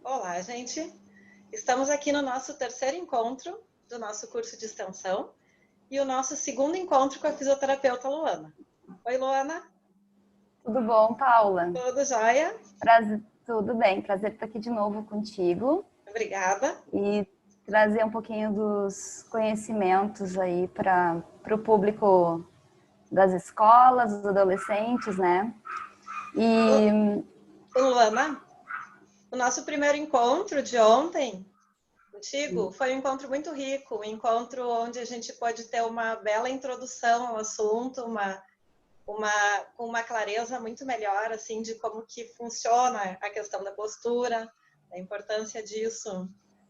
Olá, gente. Estamos aqui no nosso terceiro encontro do nosso curso de extensão e o nosso segundo encontro com a fisioterapeuta Luana. Oi, Luana. Tudo bom, Paula? Tudo jóia? Tudo bem, prazer estar aqui de novo contigo. Obrigada. E trazer um pouquinho dos conhecimentos aí para o público das escolas, dos adolescentes, né? Luana, o nosso primeiro encontro de ontem contigo foi um encontro muito rico, um encontro onde a gente pode ter uma bela introdução ao assunto, com uma clareza muito melhor, assim, de como que funciona a questão da postura, a importância disso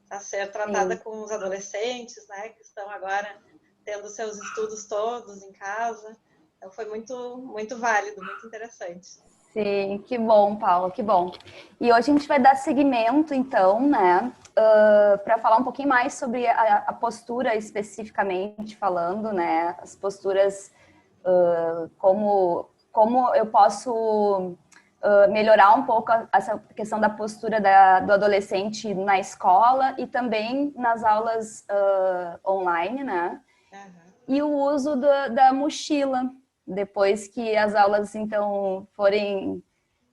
a ser tratada com os adolescentes, né, que estão agora tendo seus estudos todos em casa. Então foi muito válido, muito interessante. Sim, que bom, Paula, que bom. E hoje a gente vai dar seguimento, então, né, para falar um pouquinho mais sobre a postura especificamente falando, né, as posturas, como eu posso melhorar um pouco essa questão da postura do adolescente na escola e também nas aulas online, né? Uhum. E o uso da mochila, depois que as aulas, então, forem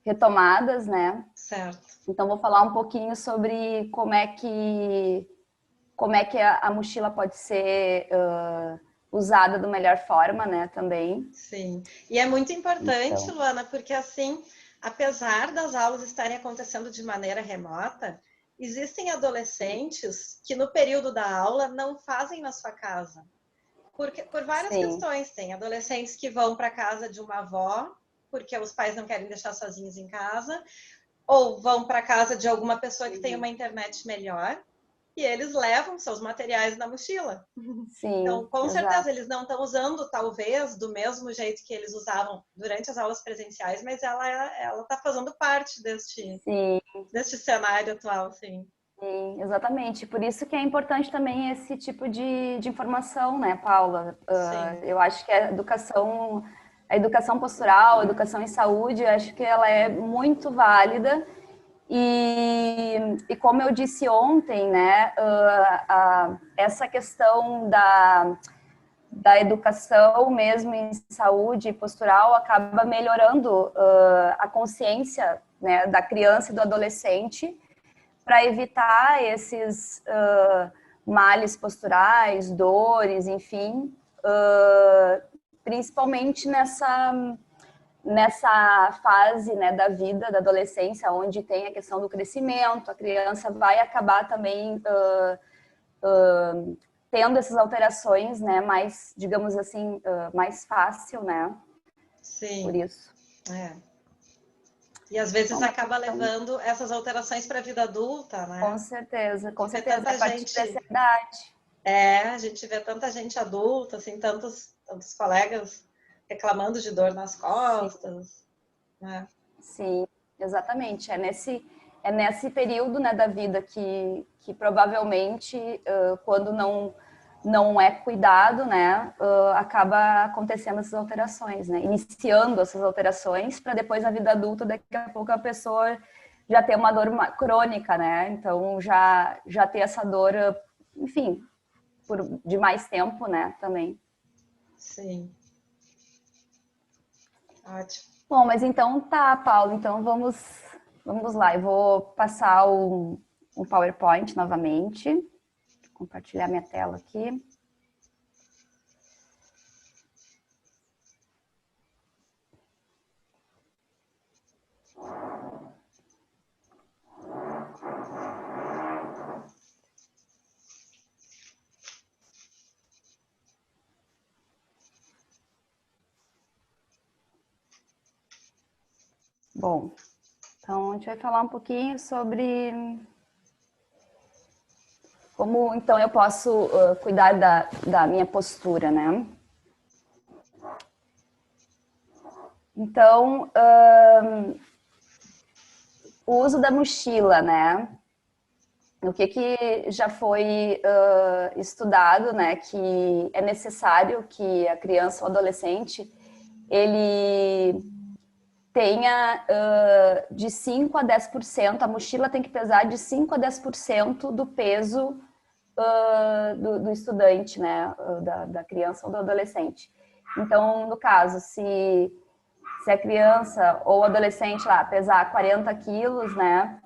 retomadas, né? Certo. Então, vou falar um pouquinho sobre como é que a mochila pode ser usada da melhor forma, né, também. Sim, e é muito importante, Então, Luana, porque assim, apesar das aulas estarem acontecendo de maneira remota, existem adolescentes que no período da aula não fazem na sua casa. Por várias sim, questões. Tem adolescentes que vão para casa de uma avó, porque os pais não querem deixar sozinhos em casa, ou vão para casa de alguma pessoa que tem uma internet melhor, e eles levam seus materiais na mochila. sim, Então, com certeza, exato. eles não estão usando, talvez, do mesmo jeito que eles usavam durante as aulas presenciais, mas ela está fazendo parte Sim, deste cenário atual, sim. sim, exatamente. Por isso que é importante também esse tipo de informação, né, Paula? Sim, Eu acho que a educação postural, a educação em saúde, eu acho que ela é muito válida. E como eu disse ontem, né, essa questão da educação mesmo em saúde postural acaba melhorando a consciência, né, da criança e do adolescente para evitar esses males posturais, dores, enfim, principalmente nessa fase, né, da vida, da adolescência, onde tem a questão do crescimento, a criança vai acabar também tendo essas alterações, né, mais, digamos assim, mais fácil, né, por sim. isso. É. E às vezes Bom, mas acaba então, levando essas alterações para a vida adulta, né? com De ver certeza, a tanta partir dessa gente. idade. A gente vê tanta gente adulta, assim, tantos colegas reclamando de dor nas Sim, costas, né? sim, exatamente. É nesse período, né, da vida que provavelmente, quando não é cuidado, né, acaba acontecendo essas alterações, né, iniciando essas alterações para depois na vida adulta, daqui a pouco a pessoa já ter uma dor crônica, né, então já ter essa dor, enfim, de mais tempo, né, também. Sim, ótimo. Bom, mas então tá, Paulo, então vamos lá, eu vou passar o PowerPoint novamente, compartilhar minha tela aqui. Bom, então a gente vai falar um pouquinho sobre como então eu posso cuidar da minha postura, né? Então, o uso da mochila, né? O que já foi estudado, né? Que é necessário que a criança ou adolescente ele tenha de 5 a 10%, a mochila tem que pesar de 5 a 10% do peso do estudante, né, da criança ou do adolescente. Então, no caso, se a criança ou adolescente lá pesar 40 quilos, né,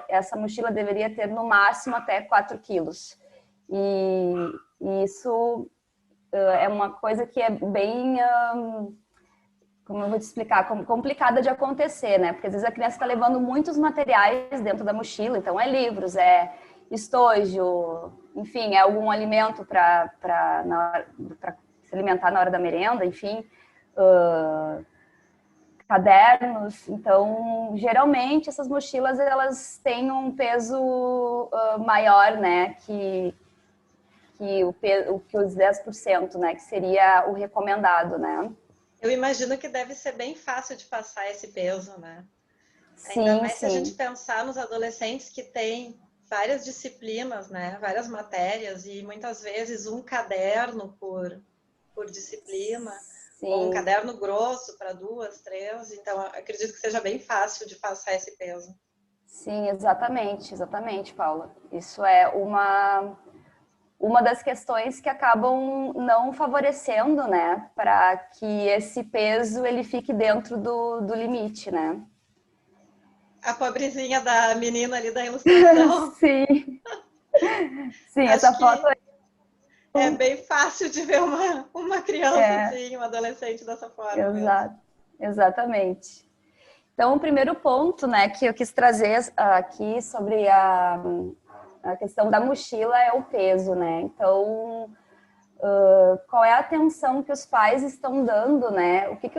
essa mochila deveria ter no máximo até 4 quilos. E isso é uma coisa que é bem, como eu vou te explicar, complicada de acontecer, né? Porque às vezes a criança está levando muitos materiais dentro da mochila, então é livros, é estojo, enfim, é algum alimento para se alimentar na hora da merenda, enfim, cadernos. Então, geralmente essas mochilas elas têm um peso maior, né, que os 10%, né, que seria o recomendado, né? Eu imagino que deve ser bem fácil de passar esse peso, né? Sim, Ainda mais se a sim. gente pensar nos adolescentes que têm várias disciplinas, né? Várias matérias e muitas vezes um caderno por disciplina, ou um Sim, caderno grosso para 2, 3. Então, acredito que seja bem fácil de passar esse peso. sim, exatamente, Paula. Isso é uma das questões que acabam não favorecendo, né, para que esse peso ele fique dentro do limite, né? A pobrezinha da menina ali da ilustração, Sim, sim, essa acho foto que é bem fácil de ver uma criança é, assim, um adolescente dessa forma mesmo. exatamente. Então, o primeiro ponto, né, que eu quis trazer aqui sobre a questão da mochila é o peso, né? Então, qual é a atenção que os pais estão dando, né? O que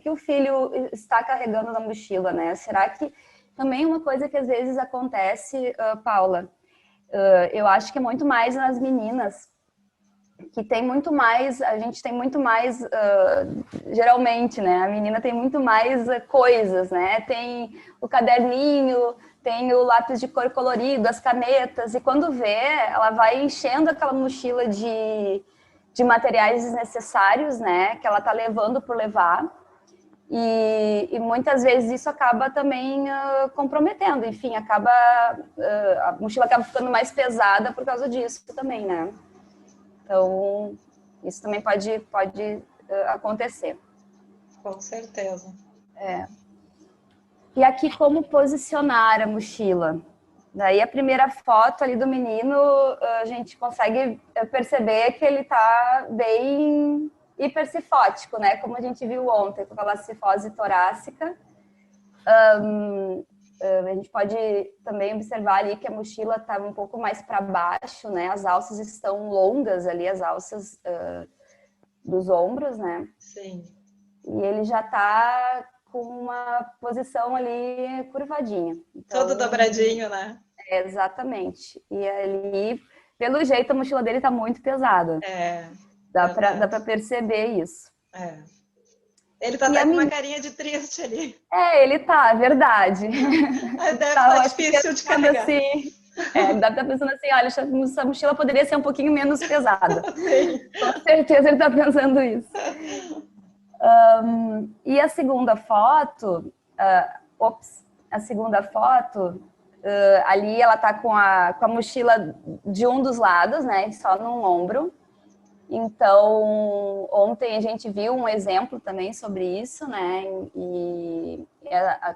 o filho está carregando na mochila, né? Será que também uma coisa que às vezes acontece, Paula, eu acho que é muito mais nas meninas, que tem muito mais, a gente tem muito mais, geralmente, né? A menina tem muito mais coisas, né? Tem o caderninho, tem o lápis de cor colorido, as canetas, e quando vê, ela vai enchendo aquela mochila de materiais desnecessários, né? Que ela tá levando por levar. E muitas vezes isso acaba também comprometendo, enfim, a mochila acaba ficando mais pesada por causa disso também, né? Então, isso também pode acontecer. Com certeza. E aqui, como posicionar a mochila? Daí, a primeira foto ali do menino, a gente consegue perceber que ele está bem hipercifótico, né? Como a gente viu ontem, com aquela cifose torácica. A gente pode também observar ali que a mochila está um pouco mais para baixo, né? As alças estão longas ali, as alças dos ombros, né? Sim. E ele já está com uma posição ali curvadinha. Então, Todo dobradinho, né? exatamente. E ali, pelo jeito, a mochila dele está muito pesada. É, Dá para verdade. perceber isso. É. Ele tá E até a com uma menina, carinha de triste ali. ele tá, é verdade. Deve Tá, estar eu acho que difícil de pensando carregar. assim, deve estar pensando assim, olha, essa mochila poderia ser um pouquinho menos pesada. Sim. Com certeza ele está pensando isso. E a segunda foto, a segunda foto, ali ela está com a mochila de um dos lados, né, só num ombro. Então, ontem a gente viu um exemplo também sobre isso, né, e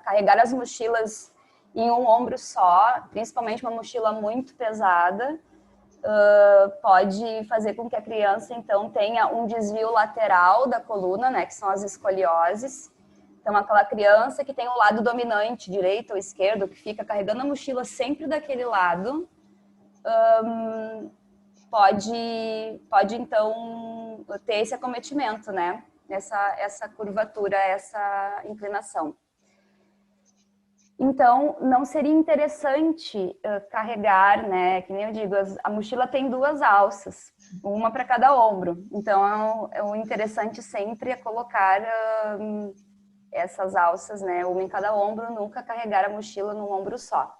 carregar as mochilas em um ombro só, principalmente uma mochila muito pesada, pode fazer com que a criança, então, tenha um desvio lateral da coluna, né, que são as escolioses. Então, aquela criança que tem o lado dominante, direito ou esquerdo, que fica carregando a mochila sempre daquele lado, pode então, ter esse acometimento, né, essa curvatura, essa inclinação. Então, não seria interessante carregar, né? Que nem eu digo, a mochila tem duas alças, uma para cada ombro. Então, o interessante sempre é colocar essas alças, né? Uma em cada ombro, nunca carregar a mochila num ombro só.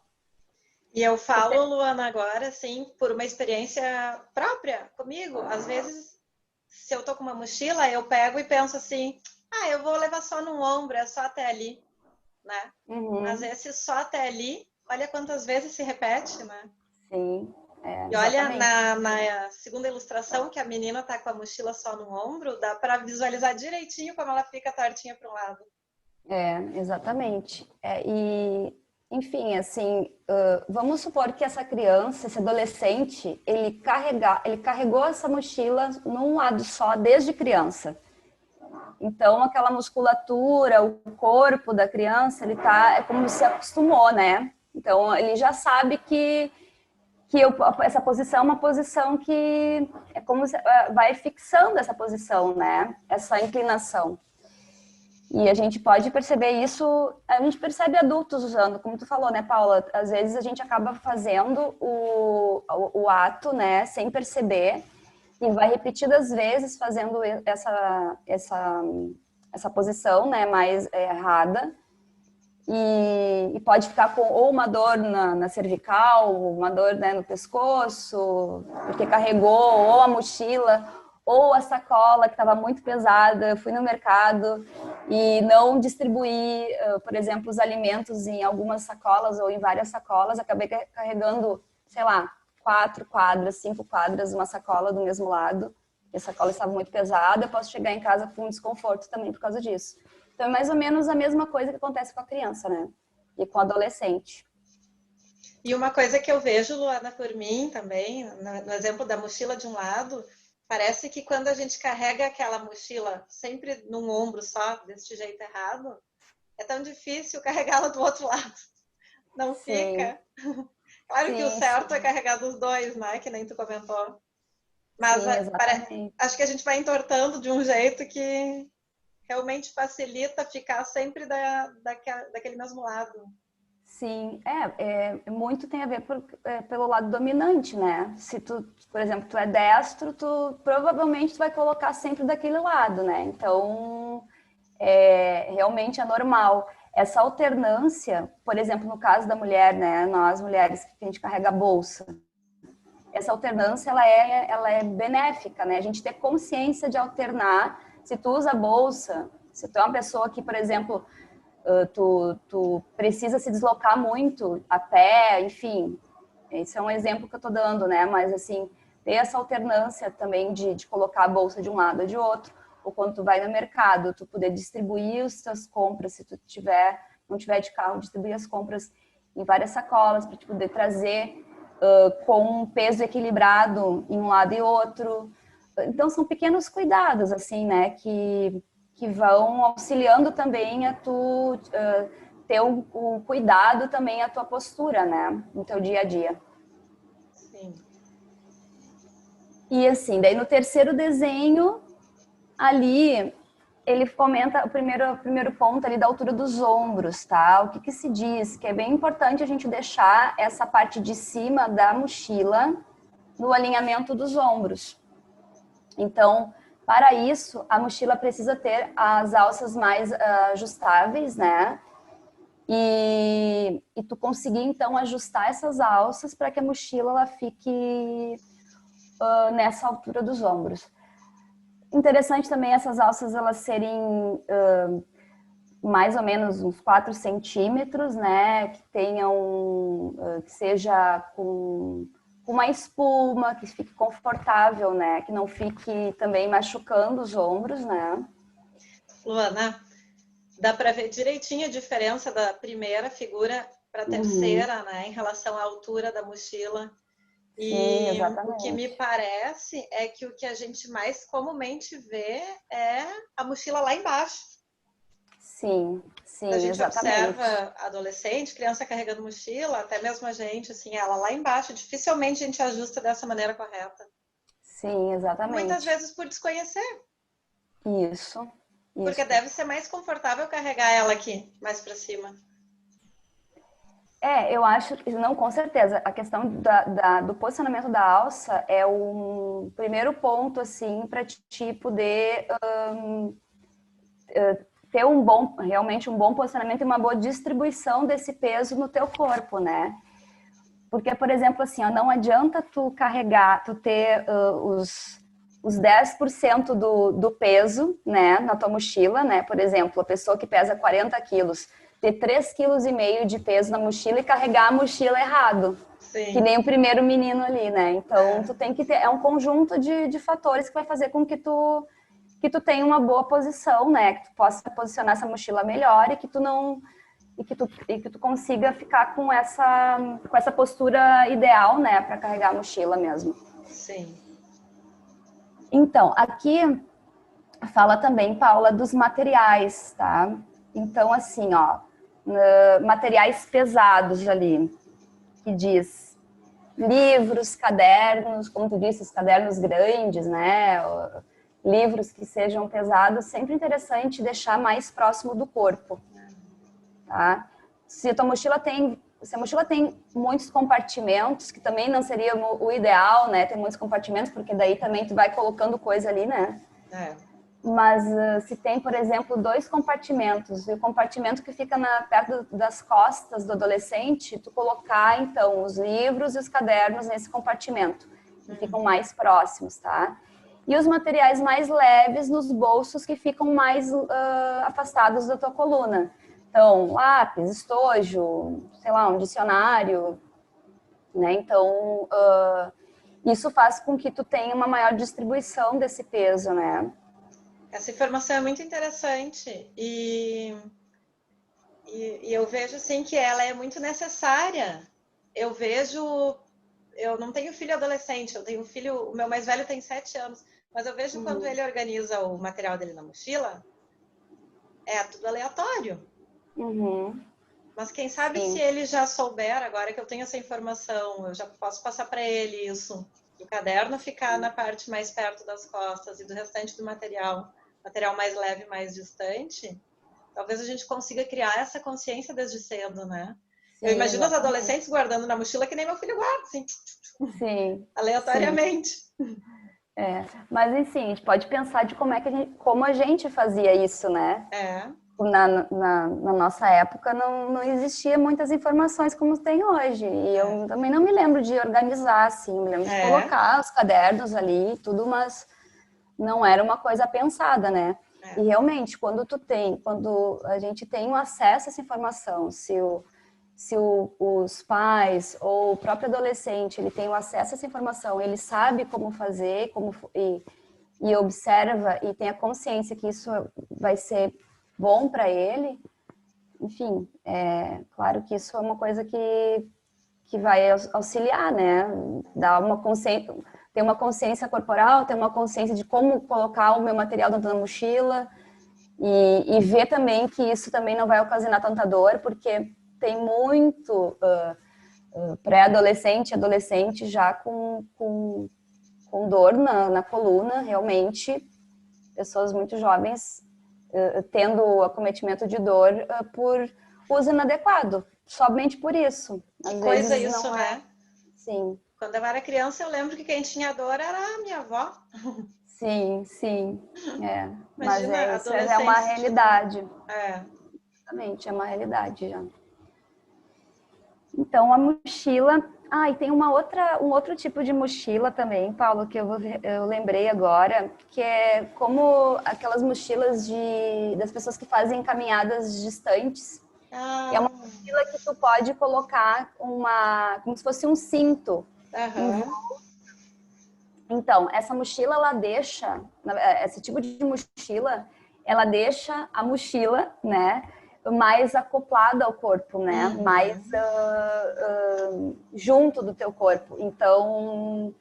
E eu falo, Luana, agora, assim, por uma experiência própria comigo. Às vezes, se eu tô com uma mochila, eu pego e penso assim, eu vou levar só no ombro, é só até ali, né? Mas Uhum. esse só até ali, olha quantas vezes se repete, né? Sim, E olha exatamente. na segunda ilustração que a menina tá com a mochila só no ombro, dá para visualizar direitinho como ela fica tortinha para um lado. Exatamente. Enfim, assim, vamos supor que essa criança, esse adolescente, ele carregou essa mochila num lado só desde criança. Então, aquela musculatura, o corpo da criança, é como se acostumou, né? Então, ele já sabe essa posição é uma posição que é como se, vai fixando essa posição, né? Essa inclinação. E a gente pode perceber isso, a gente percebe adultos usando, como tu falou, né, Paula? Às vezes a gente acaba fazendo o ato, né, sem perceber, e vai repetidas vezes fazendo essa posição, né, mais errada, e pode ficar com ou uma dor na cervical, uma dor, né, no pescoço, porque carregou ou a mochila, ou a sacola que estava muito pesada. Eu fui no mercado e não distribuí, por exemplo, os alimentos em algumas sacolas ou em várias sacolas, acabei carregando, sei lá, 4 quadras, 5 quadras, uma sacola do mesmo lado. E a sacola estava muito pesada, eu posso chegar em casa com desconforto também por causa disso. Então, é mais ou menos a mesma coisa que acontece com a criança, né? E com o adolescente. E uma coisa que eu vejo, Luana, por mim também, no exemplo da mochila de um lado, parece que quando a gente carrega aquela mochila sempre num ombro só, desse jeito errado, é tão difícil carregá-la do outro lado. Não Sim, fica. Claro que o sim, certo é sim, carregar dos dois, né? Que nem tu comentou. Mas sim, exatamente. acho que a gente vai entortando de um jeito que realmente facilita ficar sempre daquele mesmo lado. Sim, muito tem a ver pelo lado dominante, né? Se tu, por exemplo, tu é destro, tu provavelmente tu vai colocar sempre daquele lado, né? Então, realmente é normal. Essa alternância, por exemplo, no caso da mulher, né? Nós mulheres que a gente carrega a bolsa, essa alternância ela é benéfica, né? A gente ter consciência de alternar. Se tu usa bolsa, se tu é uma pessoa que, por exemplo, tu precisa se deslocar muito a pé, enfim, esse é um exemplo que eu tô dando, né? Mas assim, ter essa alternância também de colocar a bolsa de um lado ou de outro, ou quando tu vai no mercado, tu poder distribuir as tuas compras, se tu não tiver de carro, distribuir as compras em várias sacolas para te poder trazer com um peso equilibrado em um lado e outro. Então são pequenos cuidados assim, né, que vão auxiliando também a tu ter o cuidado também a tua postura, né, no teu dia a dia. Sim. E assim, daí no terceiro desenho, ali ele comenta o primeiro ponto ali da altura dos ombros, tá? O que que se diz? Que é bem importante a gente deixar essa parte de cima da mochila no alinhamento dos ombros. Então, para isso, a mochila precisa ter as alças mais ajustáveis, né? E tu conseguir, então, ajustar essas alças para que a mochila ela fique nessa altura dos ombros. Interessante também essas alças elas serem mais ou menos uns 4 centímetros, né? Que tenham, que seja com uma espuma, que fique confortável, né? Que não fique também machucando os ombros, né? Luana, dá para ver direitinho a diferença da primeira figura para a Uhum. terceira, né, em relação à altura da mochila. Sim, E o que me exatamente. parece é que o que a gente mais comumente vê é a mochila lá embaixo. Sim, A sim, gente exatamente. observa adolescente, criança carregando mochila, até mesmo a gente, assim, ela lá embaixo, dificilmente a gente ajusta dessa maneira correta. Sim, Muitas exatamente. vezes por desconhecer, Isso, porque isso. deve ser mais confortável carregar ela aqui, mais para cima. Eu acho que, não, com certeza, a questão do posicionamento da alça é um primeiro ponto, assim, para ti poder ter realmente um bom posicionamento e uma boa distribuição desse peso no teu corpo, né? Porque, por exemplo, assim, ó, não adianta tu carregar, tu ter os 10% do peso, né, na tua mochila, né? Por exemplo, a pessoa que pesa 40 quilos, ter 3,5 kg de peso na mochila e carregar a mochila errado. Sim. Que nem o primeiro menino ali, né? Então, tu tem que ter... É um conjunto de fatores que vai fazer com que tu tenha uma boa posição, né? Que tu possa posicionar essa mochila melhor e que tu não... E que tu consiga ficar com essa postura ideal, né? Para carregar a mochila mesmo. Sim. Então, aqui fala também, Paula, dos materiais, tá? Então, assim, ó, materiais pesados ali, que diz livros, cadernos, como tu disse, os cadernos grandes, né? Livros que sejam pesados, sempre interessante deixar mais próximo do corpo, tá? Se a mochila tem muitos compartimentos, que também não seria o ideal, né? Ter muitos compartimentos, porque daí também tu vai colocando coisa ali, né? Mas se tem, por exemplo, 2 compartimentos, e o compartimento que fica perto das costas do adolescente, tu colocar, então, os livros e os cadernos nesse compartimento, que ficam mais próximos, tá? E os materiais mais leves nos bolsos que ficam mais afastados da tua coluna. Então, lápis, estojo, sei lá, um dicionário, né? Então, isso faz com que tu tenha uma maior distribuição desse peso, né? Essa informação é muito interessante e eu vejo assim que ela é muito necessária. Eu não tenho filho adolescente, eu tenho um filho, o meu mais velho tem 7 anos, mas eu vejo quando ele organiza o material dele na mochila, é tudo aleatório. Mas quem sabe se ele já souber, agora que eu tenho essa informação, eu já posso passar para ele isso, do caderno ficar na parte mais perto das costas e do restante do material mais leve, mais distante, talvez a gente consiga criar essa consciência desde cedo, né? Sim, eu imagino exatamente. Os adolescentes guardando na mochila que nem meu filho guarda, assim, sim, aleatoriamente. Sim. Mas assim, a gente pode pensar de como a gente fazia isso, né? Na nossa época não existia muitas informações como tem hoje. E eu também não me lembro de organizar, assim, me lembro de colocar os cadernos ali, tudo, mas não era uma coisa pensada, né? E realmente, quando a gente tem um acesso a essa informação, se os pais ou o próprio adolescente, ele tem o acesso a essa informação, ele sabe como fazer, e observa e tem a consciência que isso vai ser bom para ele, enfim, claro que isso é uma coisa que vai auxiliar, né? Dar uma consciência, ter uma consciência corporal, ter uma consciência de como colocar o meu material dentro da mochila e ver também que isso também não vai ocasionar tanta dor, porque tem muito pré-adolescente, adolescente já com dor na coluna, realmente, pessoas muito jovens tendo acometimento de dor por uso inadequado, somente por isso. Que coisa isso, né? Sim. Quando eu era criança, eu lembro que quem tinha dor era a minha avó. Sim. Imagina, mas isso é uma realidade. Exatamente, é uma realidade já. Então, a mochila... e tem um outro tipo de mochila também, Paulo, que eu lembrei agora, que é como aquelas mochilas das pessoas que fazem caminhadas distantes. É uma mochila que tu pode colocar como se fosse um cinto. Então, essa mochila, ela deixa, esse tipo de mochila, ela deixa a mochila, né, mais acoplada ao corpo, né, mais junto do teu corpo. Então,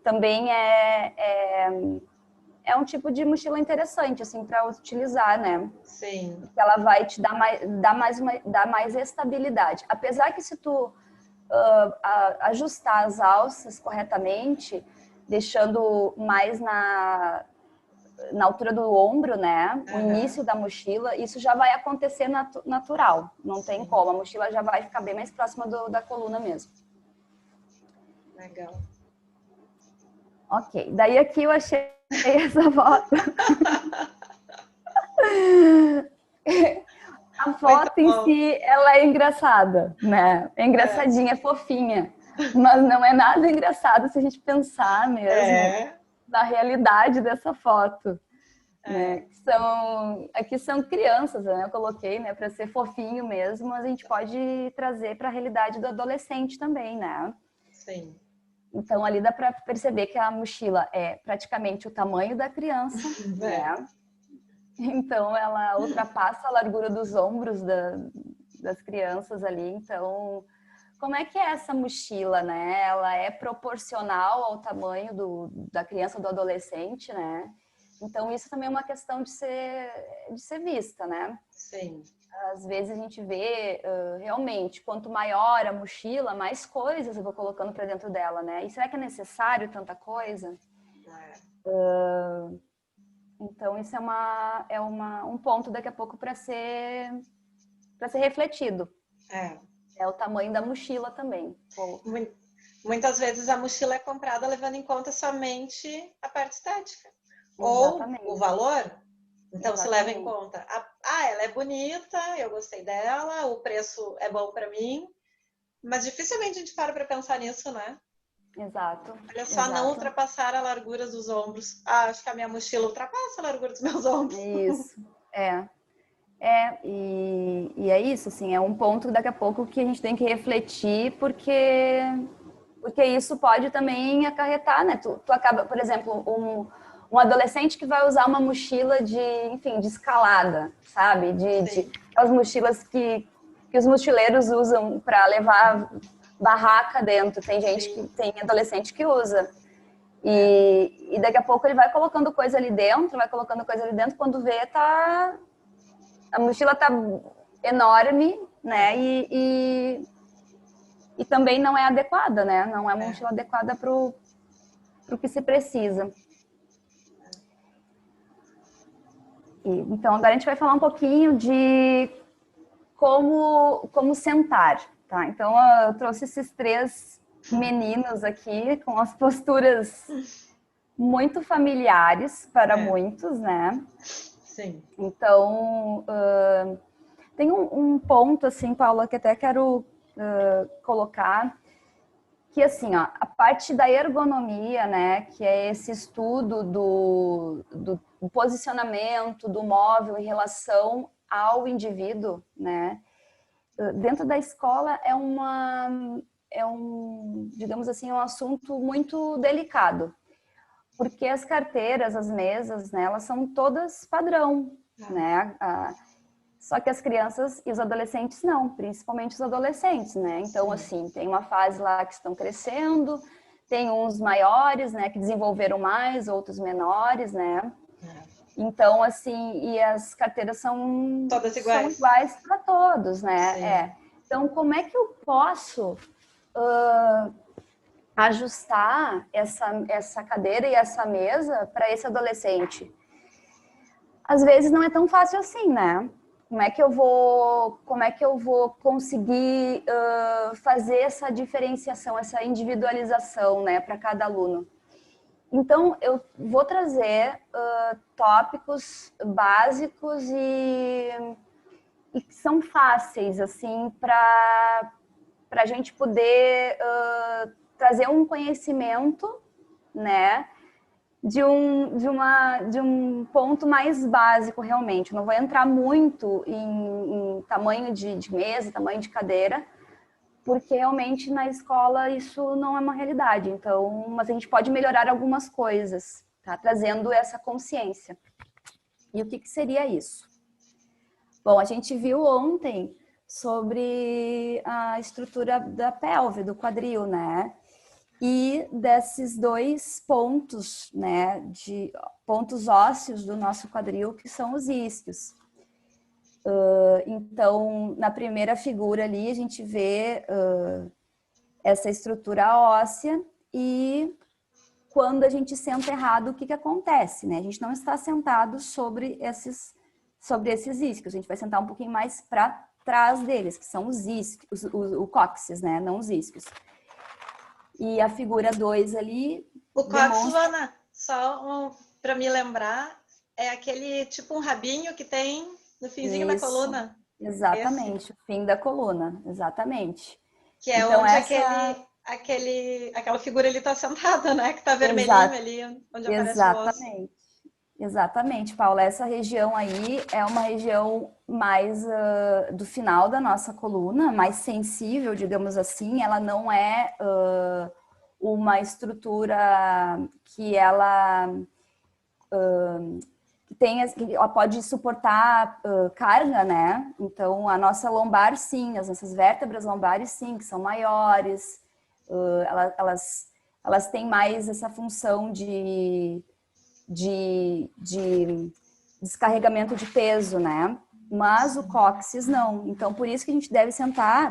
também é um tipo de mochila interessante, assim, para utilizar, né? Sim. Porque ela vai te dar mais estabilidade. Apesar que se tu ajustar as alças corretamente, deixando mais na altura do ombro, né? O início da mochila, isso já vai acontecer natural. Não tem como. A mochila já vai ficar bem mais próxima da coluna mesmo. Legal. Ok. Daí aqui eu achei essa foto. A foto em si, ela é engraçada, né? É engraçadinha, é fofinha. Mas não é nada engraçado se a gente pensar mesmo. da realidade dessa foto. Né? Aqui são crianças, né? Eu coloquei, né, para ser fofinho mesmo, mas a gente pode trazer para a realidade do adolescente também, né? Sim. Então ali dá para perceber que a mochila é praticamente o tamanho da criança, né? Então ela ultrapassa a largura dos ombros das crianças ali. Então, como é que é essa mochila, né? Ela é proporcional ao tamanho da criança ou do adolescente, né? Então, isso também é uma questão de ser vista, né? Sim. Às vezes a gente vê, realmente, quanto maior a mochila, mais coisas eu vou colocando para dentro dela, né? E será que é necessário tanta coisa? Então, isso um ponto daqui a pouco para ser refletido. É o tamanho da mochila também. Muitas vezes a mochila é comprada levando em conta somente a parte estética. Exatamente. Ou o valor. Então, se leva em Exatamente. conta. Ela é bonita, eu gostei dela, o preço é bom para mim. Mas dificilmente a gente para pensar nisso, né? Exato. Olha só, não ultrapassar a largura dos ombros. Acho que a minha mochila ultrapassa a largura dos meus ombros. Isso, e é isso, assim, é um ponto daqui a pouco que a gente tem que refletir, porque isso pode também acarretar, né? Tu acaba, por exemplo, um adolescente que vai usar uma mochila de escalada, sabe? De aquelas mochilas que os mochileiros usam para levar barraca dentro. Tem gente tem adolescente que usa. E daqui a pouco ele vai colocando coisa ali dentro, quando vê, a mochila tá enorme, né? E também não é adequada, né? Não é uma mochila adequada para o que se precisa. Então, agora a gente vai falar um pouquinho de como sentar, tá? Então, eu trouxe esses 3 meninos aqui com as posturas muito familiares para muitos, né? Sim. Então, tem um ponto, assim, Paula, que até quero colocar, que, assim, ó, a parte da ergonomia, né, que é esse estudo do posicionamento do móvel em relação ao indivíduo, né, dentro da escola digamos assim, um assunto muito delicado, porque as carteiras, as mesas, né, elas são todas padrão, né, só que as crianças e os adolescentes não, principalmente os adolescentes, né? Então, assim, tem uma fase lá que estão crescendo, tem uns maiores, né, que desenvolveram mais, outros menores, né? Então, assim, e as carteiras são todas iguais, são iguais para todos, né? Então, como é que eu posso ajustar essa cadeira e essa mesa para esse adolescente? Às vezes não é tão fácil assim, né? Como é que eu vou conseguir fazer essa diferenciação, essa individualização, né, para cada aluno? Então, eu vou trazer tópicos básicos e que são fáceis, assim, para a gente poder trazer um conhecimento, né, de um ponto mais básico, realmente. Não vou entrar muito em tamanho de mesa, tamanho de cadeira, porque realmente na escola isso não é uma realidade. Então, mas a gente pode melhorar algumas coisas, tá? Trazendo essa consciência. E o que seria isso? Bom, a gente viu ontem sobre a estrutura da pelve, do quadril, né? E desses 2 pontos, né, de pontos ósseos do nosso quadril, que são os isquios. Então, na primeira figura ali, a gente vê essa estrutura óssea e quando a gente senta errado, o que acontece, né? A gente não está sentado sobre esses isquios, a gente vai sentar um pouquinho mais para trás deles, que são os isquios, o cóccix, né, não os isquios. E a figura 2 ali... O cóccix, Ana, só para me lembrar, é aquele tipo um rabinho que tem no finzinho da coluna. Exatamente, o fim da coluna, exatamente. Que é então, onde aquela figura ali tá sentada, né? Que tá vermelhinho ali, onde aparece o osso. Exatamente, Paula. Essa região aí é uma região mais do final da nossa coluna, mais sensível, digamos assim. Ela não é uma estrutura que ela que ela pode suportar carga, né? Então, a nossa lombar, sim, as nossas vértebras lombares, sim, que são maiores, elas têm mais essa função de descarregamento de peso, né? Mas o cóccix não. Então, por isso que a gente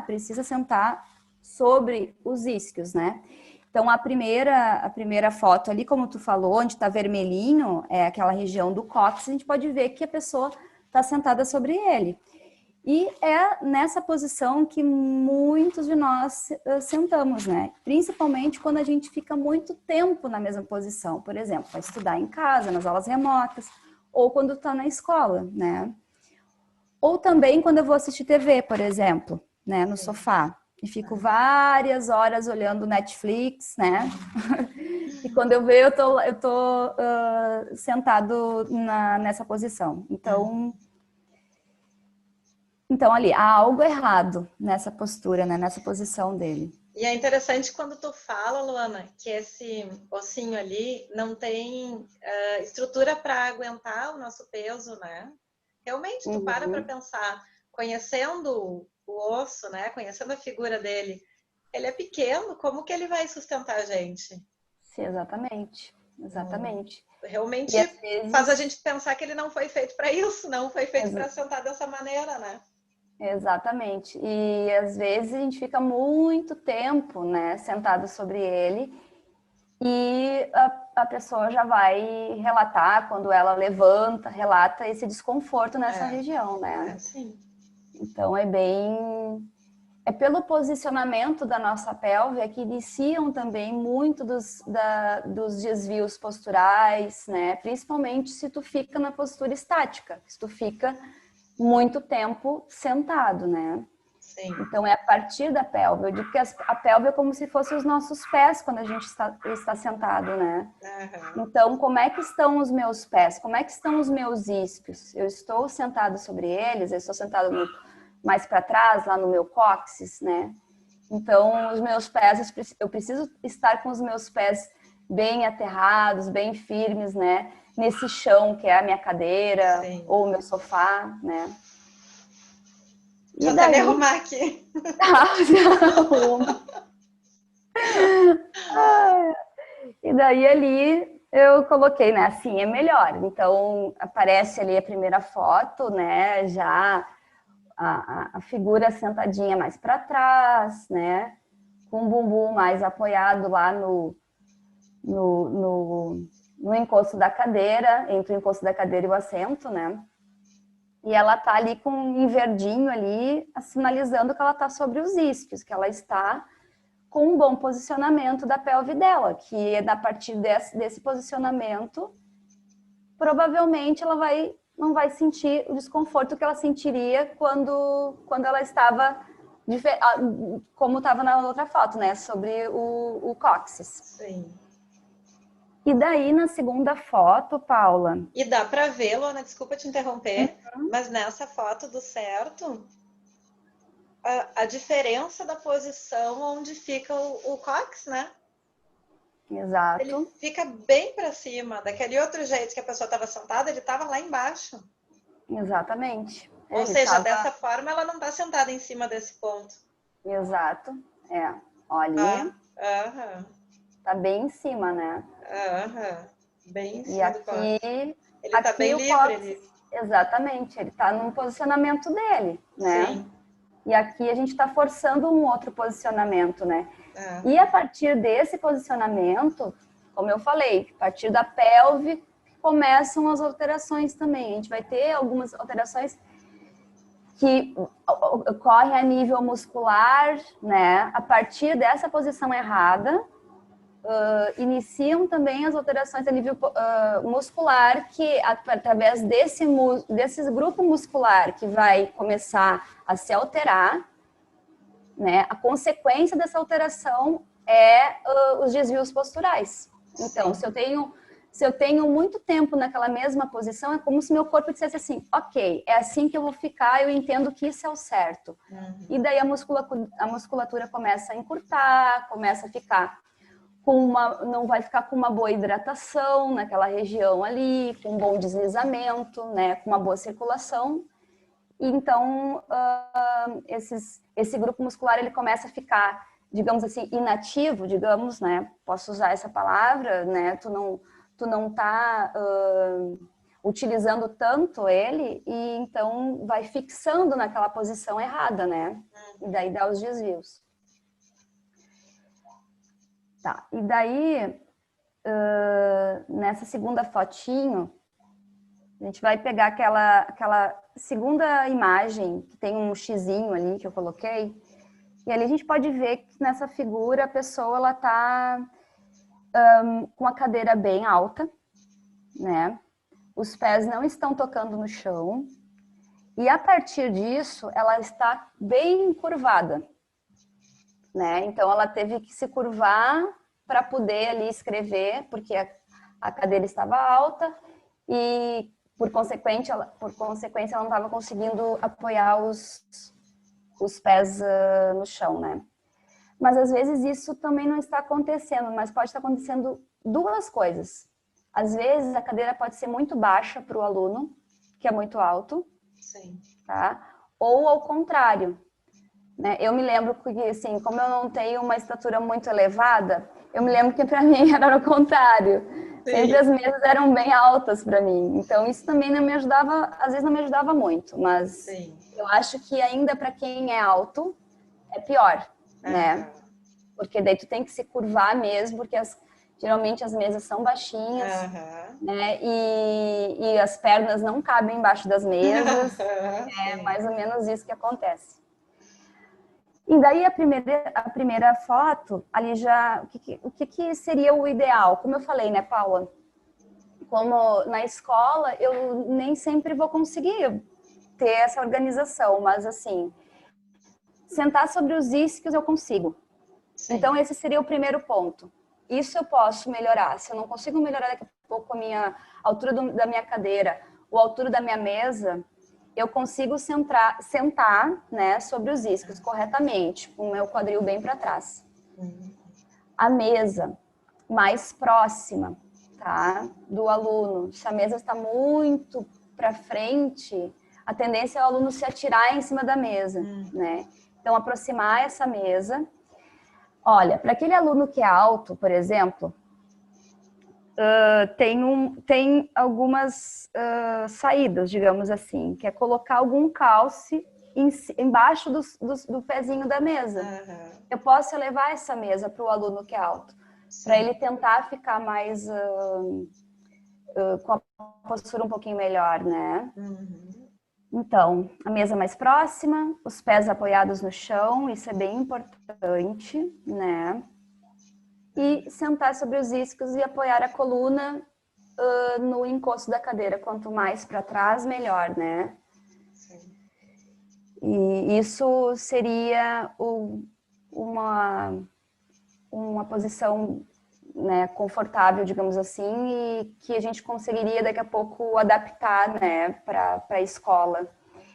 precisa sentar sobre os isquios, né? Então, a primeira foto ali, como tu falou, onde está vermelhinho, é aquela região do cóccix, a gente pode ver que a pessoa está sentada sobre ele. E é nessa posição que muitos de nós sentamos, né? Principalmente quando a gente fica muito tempo na mesma posição. Por exemplo, para estudar em casa, nas aulas remotas, ou quando está na escola, né? Ou também quando eu vou assistir TV, por exemplo, né? No sofá. E fico várias horas olhando Netflix, né? E quando eu vejo, eu tô sentado nessa posição. Então, ali, há algo errado nessa postura, né? Nessa posição dele. E é interessante quando tu fala, Luana, que esse ossinho ali não tem estrutura para aguentar o nosso peso, né? Realmente, tu para pensar, conhecendo o osso, né? Conhecendo a figura dele, ele é pequeno, como que ele vai sustentar a gente? Sim, exatamente. Realmente faz a gente pensar que ele não foi feito para isso, não foi feito para sentar dessa maneira, né? Exatamente. E às vezes a gente fica muito tempo, né, sentado sobre ele e a pessoa já vai relatar, quando ela relata esse desconforto nessa região, né? Sim. Então é pelo posicionamento da nossa pelve que iniciam também muito dos desvios posturais, né? Principalmente se tu fica na postura estática, se tu fica muito tempo sentado, né? Sim. Então, é a partir da pelve. Eu digo que a pelve é como se fossem os nossos pés quando a gente está sentado, né? Então, como é que estão os meus pés? Como é que estão os meus isquios? Eu estou sentado sobre eles? Eu estou sentado mais para trás, lá no meu cóccix, né? Então, os meus pés, eu preciso estar com os meus pés bem aterrados, bem firmes, né? Nesse chão que é a minha cadeira, sim, ou o meu sofá, né? Já daí... me arrumar aqui. E daí ali eu coloquei, né? Assim é melhor. Então aparece ali a primeira foto, né? Já a figura sentadinha mais para trás, né? Com o bumbum mais apoiado lá no encosto da cadeira, entre o encosto da cadeira e o assento, né? E ela tá ali em verdinho ali, sinalizando que ela tá sobre os isquios, que ela está com um bom posicionamento da pelve dela, que a partir desse posicionamento, provavelmente ela não vai sentir o desconforto que ela sentiria quando ela estava, como estava na outra foto, né? Sobre o cóccix. Sim. E daí, na segunda foto, Paula... E dá para ver, Luana, desculpa te interromper, mas nessa foto do certo, a diferença da posição onde fica o cóccix, né? Exato. Ele fica bem para cima, daquele outro jeito que a pessoa estava sentada, ele estava lá embaixo. Exatamente. Ou seja, dessa forma ela não está sentada em cima desse ponto. Exato. Olha. Tá bem em cima, né? Bem em cima. E aqui, ele tá bem livre ali. Exatamente, ele tá num posicionamento dele, né? Sim. E aqui a gente tá forçando um outro posicionamento, né? E a partir desse posicionamento, como eu falei, a partir da pelve começam as alterações também. A gente vai ter algumas alterações que ocorrem a nível muscular, né? A partir dessa posição errada, iniciam também as alterações a nível muscular, que através desse grupo muscular que vai começar a se alterar, né? A consequência dessa alteração os desvios posturais. Então, se eu tenho muito tempo naquela mesma posição, é como se meu corpo dissesse assim, ok, é assim que eu vou ficar, eu entendo que isso é o certo. E daí a musculatura começa a encurtar, começa a ficar não vai ficar com uma boa hidratação naquela região ali, com um bom deslizamento, né, com uma boa circulação. Então, esse grupo muscular, ele começa a ficar, digamos assim, inativo, digamos, né, posso usar essa palavra, né, tu não tá utilizando tanto ele, e então vai fixando naquela posição errada, né, e daí dá os desvios. Tá, e daí, nessa segunda fotinho, a gente vai pegar aquela segunda imagem, que tem um xizinho ali que eu coloquei, e ali a gente pode ver que nessa figura a pessoa, ela tá com a cadeira bem alta, né? Os pés não estão tocando no chão, e a partir disso, ela está bem curvada, né? Então, ela teve que se curvar para poder ali escrever, porque a cadeira estava alta e, por consequência, ela não estava conseguindo apoiar os pés no chão, né? Mas, às vezes, isso também não está acontecendo, mas pode estar acontecendo duas coisas. Às vezes, a cadeira pode ser muito baixa para o aluno, que é muito alto, Sim. Tá? Ou ao contrário, né? Eu me lembro que, assim, como eu não tenho uma estatura muito elevada, eu me lembro que para mim era o contrário. Sim. Sempre as mesas eram bem altas para mim. Então isso também não me ajudava, às vezes não me ajudava muito, mas sim, eu acho que ainda para quem é alto é pior, né? Porque daí tu tem que se curvar mesmo, porque geralmente as mesas são baixinhas, né? E as pernas não cabem embaixo das mesas. É mais ou menos isso que acontece. E daí a primeira foto, ali já, o que seria o ideal? Como eu falei, né, Paula? Como na escola, eu nem sempre vou conseguir ter essa organização, mas assim, sentar sobre os isquios eu consigo. Sim. Então esse seria o primeiro ponto. Isso eu posso melhorar. Se eu não consigo melhorar daqui a pouco a altura da minha cadeira ou a altura da minha mesa, eu consigo sentar, né, sobre os isquios corretamente, com o meu quadril bem para trás. A mesa mais próxima, tá, do aluno. Se a mesa está muito para frente, a tendência é o aluno se atirar em cima da mesa, né? Então, aproximar essa mesa. Olha, para aquele aluno que é alto, por exemplo, tem algumas saídas, digamos assim, que é colocar algum calce embaixo do pezinho da mesa. Eu posso levar essa mesa para o aluno que é alto, para ele tentar ficar mais com a postura um pouquinho melhor, né? Então, a mesa mais próxima, os pés apoiados no chão, isso é bem importante, né? E sentar sobre os isquios e apoiar a coluna no encosto da cadeira. Quanto mais para trás, melhor, né? Sim. E isso seria uma posição, né, confortável, digamos assim, e que a gente conseguiria daqui a pouco adaptar, né, para a escola.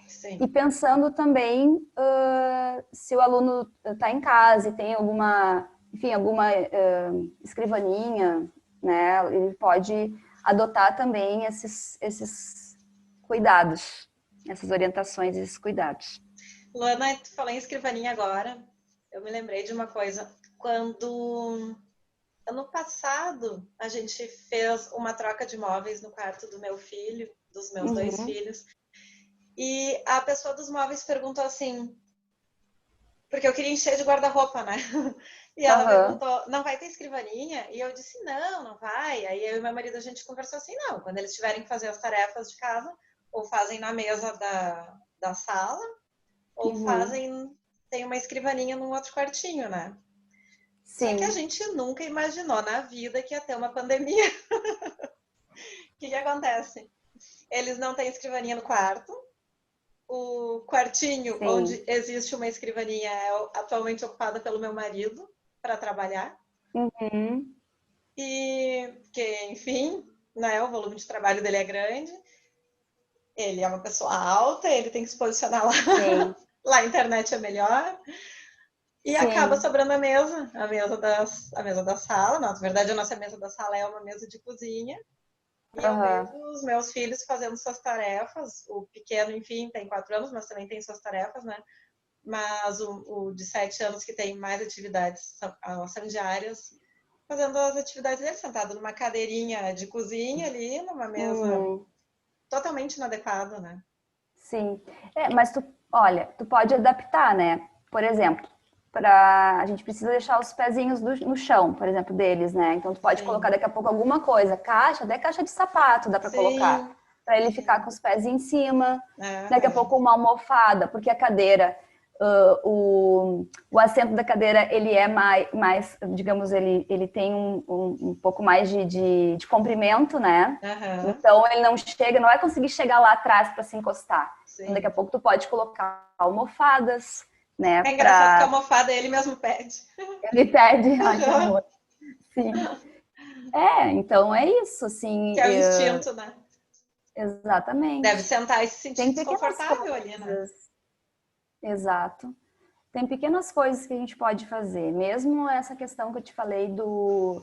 Sim. E pensando também se o aluno está em casa e tem alguma escrivaninha, né, ele pode adotar também esses cuidados, essas orientações, esses cuidados. Luana, tu falou em escrivaninha agora, eu me lembrei de uma coisa. Quando ano passado a gente fez uma troca de móveis no quarto do meu filho, dos meus dois filhos, e a pessoa dos móveis perguntou assim, porque eu queria encher de guarda-roupa, né? E ela perguntou, não vai ter escrivaninha? E eu disse, não vai. Aí eu e meu marido, a gente conversou assim, não, quando eles tiverem que fazer as tarefas de casa, ou fazem na mesa da sala, ou tem uma escrivaninha num outro quartinho, né? Sim. Só que a gente nunca imaginou na vida que ia ter uma pandemia. O que acontece? Eles não têm escrivaninha no quarto. O quartinho onde existe uma escrivaninha é atualmente ocupada pelo meu marido. para trabalhar. Uhum. E que, enfim, né, o volume de trabalho dele é grande. Ele é uma pessoa alta, ele tem que se posicionar lá. Sim. Lá a internet é melhor. E acaba Sim. sobrando a mesa da sala. Na verdade, a nossa mesa da sala é uma mesa de cozinha. E eu Uhum. vejo os meus filhos fazendo suas tarefas. O pequeno, enfim, tem 4 anos, mas também tem suas tarefas, né? Mas o de 7 anos, que tem mais atividades, são diárias, fazendo as atividades dele, sentado numa cadeirinha de cozinha ali, numa mesa Uhum. totalmente inadequada, né? Sim. Mas olha, tu pode adaptar, né? Por exemplo, a gente precisa deixar os pezinhos no chão, por exemplo, deles, né? Então tu pode colocar Sim, daqui a pouco alguma coisa, até caixa de sapato dá para colocar, sim, para ele ficar sim. com os pés em cima. É, Daqui a a gente, pouco uma almofada, porque a cadeira, o assento da cadeira, ele é mais digamos, ele tem um pouco mais de comprimento, né? aham, Então ele não vai conseguir chegar lá atrás para se encostar. Então daqui a sim. pouco tu pode colocar almofadas, né? É engraçado que a Para almofada ele mesmo pede. ele pede, ai que Aham. amor. Sim. Então é isso, assim, Que é o instinto, né? Deve exatamente. sentar e se sentir Tem pequenas desconfortável ali, né? coisas, exato. Tem pequenas coisas que a gente pode fazer, mesmo essa questão que eu te falei do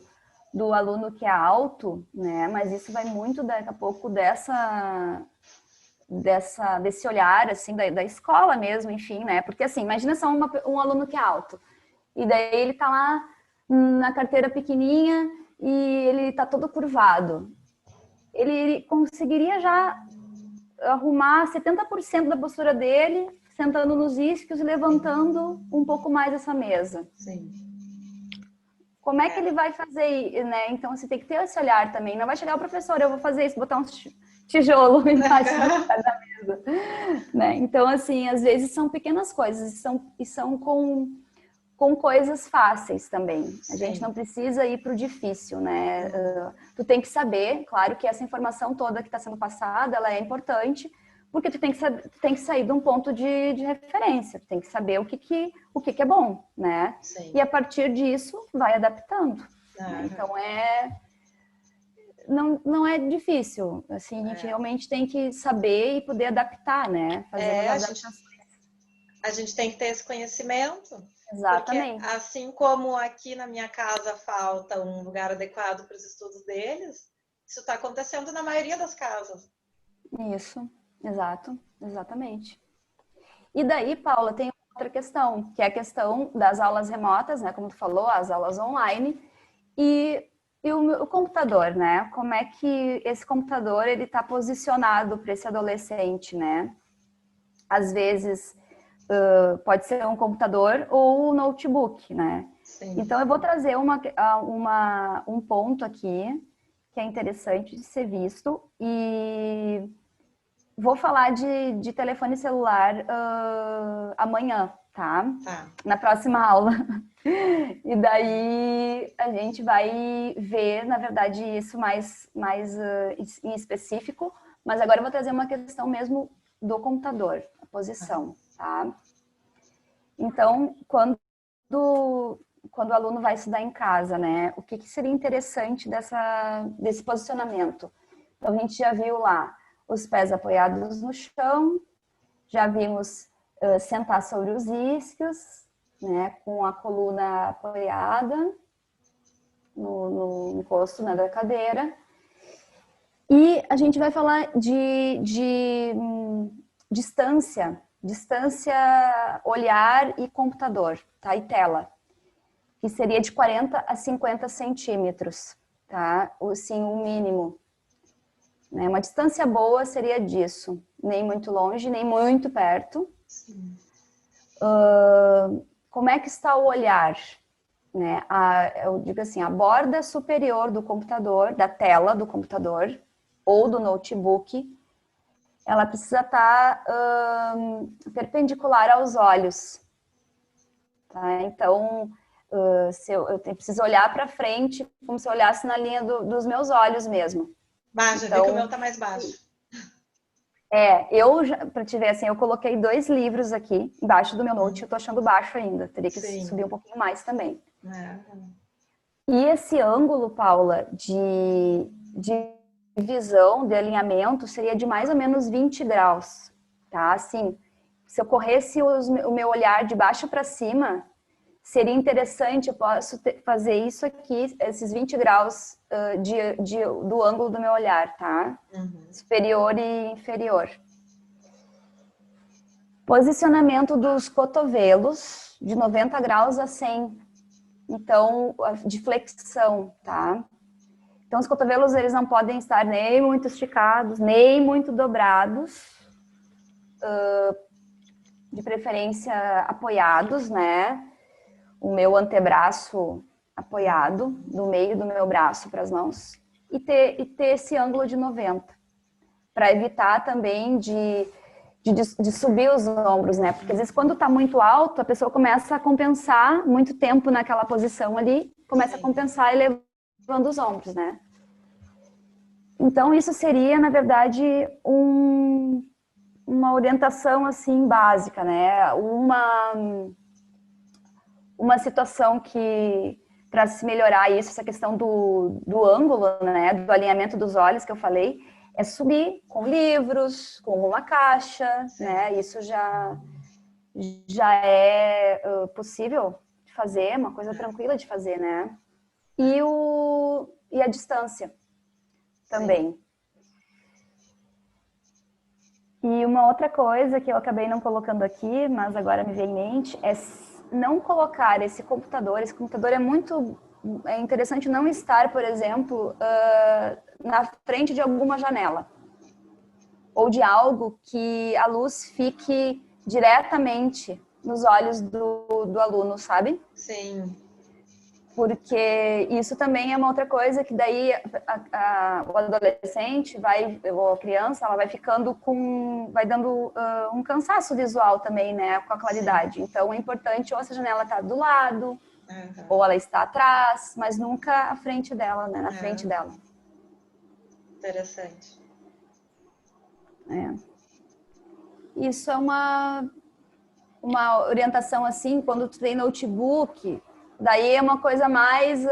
aluno que é alto, né? Mas isso vai muito daqui a pouco desse olhar, assim, da escola mesmo, enfim, né? Porque, assim, imagina só um aluno que é alto, e daí ele tá lá na carteira pequenininha e ele tá todo curvado. Ele conseguiria já arrumar 70% da postura dele, sentando nos isquios e levantando um pouco mais essa mesa. Sim. Como é que É, ele vai fazer, né? Então, você tem que ter esse olhar também. Não vai chegar o professor, eu vou fazer isso, botar um tijolo embaixo da mesa, né? Então, assim, às vezes são pequenas coisas e são com coisas fáceis também. A gente sim. não precisa ir para o difícil, né? Tu tem que saber, claro que essa informação toda que está sendo passada, ela é importante, porque tu tem que sair de um ponto de referência, tu tem que saber o que é bom, né? Sim. E a partir disso, vai adaptando. Né? Aham. Então, não é difícil. Assim, a gente É. realmente tem que saber e poder adaptar, né? Fazendo as É, adaptações. a gente tem que ter esse conhecimento, porque Exatamente. assim como aqui na minha casa falta um lugar adequado para os estudos deles, isso está acontecendo na maioria das casas. Isso, exato, exatamente. E daí, Paula, tem outra questão, que é a questão das aulas remotas, né? Como tu falou, as aulas online e o computador, né? Como é que esse computador ele está posicionado para esse adolescente, né? Às vezes pode ser um computador ou um notebook, né? Sim. Então eu vou trazer um ponto aqui que é interessante de ser visto e vou falar de telefone celular amanhã, tá? Tá. Na próxima aula. E daí a gente vai ver, na verdade, isso mais em específico, mas agora eu vou trazer uma questão mesmo do computador, a posição, tá? Então, quando o aluno vai estudar em casa, né? O que seria interessante desse posicionamento? Então, a gente já viu lá os pés apoiados no chão, já vimos sentar sobre os isquios, né? Com a coluna apoiada no encosto, né, da cadeira. E a gente vai falar de distância olhar e computador, tá? E tela, que seria de 40 a 50 centímetros, tá? Sim, o mínimo. Né? Uma distância boa seria disso, nem muito longe, nem muito perto. Sim. Como é que está o olhar? Né? Eu digo assim, a borda superior do computador, da tela do computador ou do notebook, ela precisa estar perpendicular aos olhos. Tá? Então, se eu preciso olhar para frente, como se eu olhasse na linha dos meus olhos mesmo. Bah, já vi que o meu Então, tá mais baixo. para te ver assim, eu coloquei 2 livros aqui embaixo do meu note, eu tô achando baixo ainda, teria que subir Sim. um pouquinho mais também. É. E esse ângulo, Paula, de visão, de alinhamento, seria de mais ou menos 20 graus, tá? Assim, se eu corresse o meu olhar de baixo para cima, seria interessante, eu posso fazer isso aqui, esses 20 graus do ângulo do meu olhar, tá? Uhum. Superior e inferior. Posicionamento dos cotovelos de 90 graus a 100. Então, de flexão, tá? Então, os cotovelos, eles não podem estar nem muito esticados, nem muito dobrados. De preferência, apoiados, né? O meu antebraço apoiado, do meio do meu braço para as mãos. E ter esse ângulo de 90. Para evitar também de subir os ombros, né? Porque às vezes quando tá muito alto, a pessoa começa a compensar muito tempo naquela posição ali, começa a compensar elevando os ombros, né? Então isso seria, na verdade, uma orientação assim básica, né? Uma situação que para se melhorar isso, essa questão do ângulo, né? Do alinhamento dos olhos que eu falei, é subir com livros, com uma caixa, né? Isso já é possível de fazer, uma coisa tranquila de fazer, né? E a distância também. E uma outra coisa que eu acabei não colocando aqui, mas agora me veio em mente, é não colocar esse computador. Esse computador é interessante não estar, por exemplo, na frente de alguma janela. Ou de algo que a luz fique diretamente nos olhos do aluno, sabe? Sim. Porque isso também é uma outra coisa que daí o adolescente ou a criança, ela vai ficando vai dando um cansaço visual também, né, com a claridade. Sim. Então é importante ou essa janela tá do lado, ou ela está atrás, mas nunca à frente dela, né, na frente dela. Interessante. Isso é uma orientação assim, quando tu tem notebook, daí é uma coisa mais,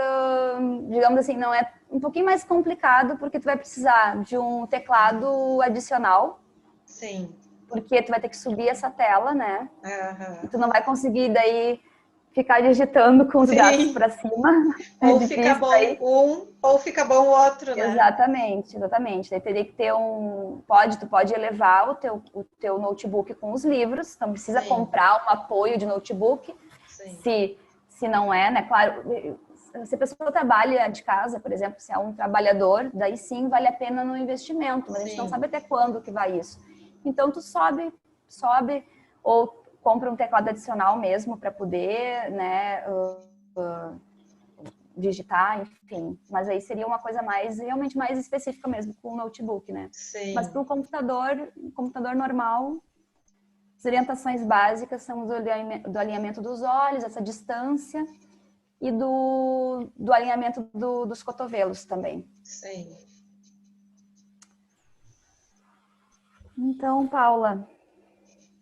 digamos assim, não é um pouquinho mais complicado, porque tu vai precisar de um teclado adicional. Sim. Porque tu vai ter que subir essa tela, né? Uhum. E tu não vai conseguir daí ficar digitando com os braços para cima. Ou fica bom ou fica bom o outro, né? Exatamente. Daí teria que ter tu pode elevar o teu notebook com os livros, não precisa comprar um apoio de notebook. Sim. Se não é, né? Claro, se a pessoa trabalha de casa, por exemplo, se é um trabalhador, daí sim vale a pena no investimento, mas a gente não sabe até quando que vai isso. Então tu sobe ou compra um teclado adicional mesmo para poder, né, digitar, enfim. Mas aí seria uma coisa realmente mais específica mesmo com o notebook, né? Sim. Mas para um computador normal, as orientações básicas são do alinhamento dos olhos, essa distância, e do alinhamento dos cotovelos também. Sim. Então, Paula,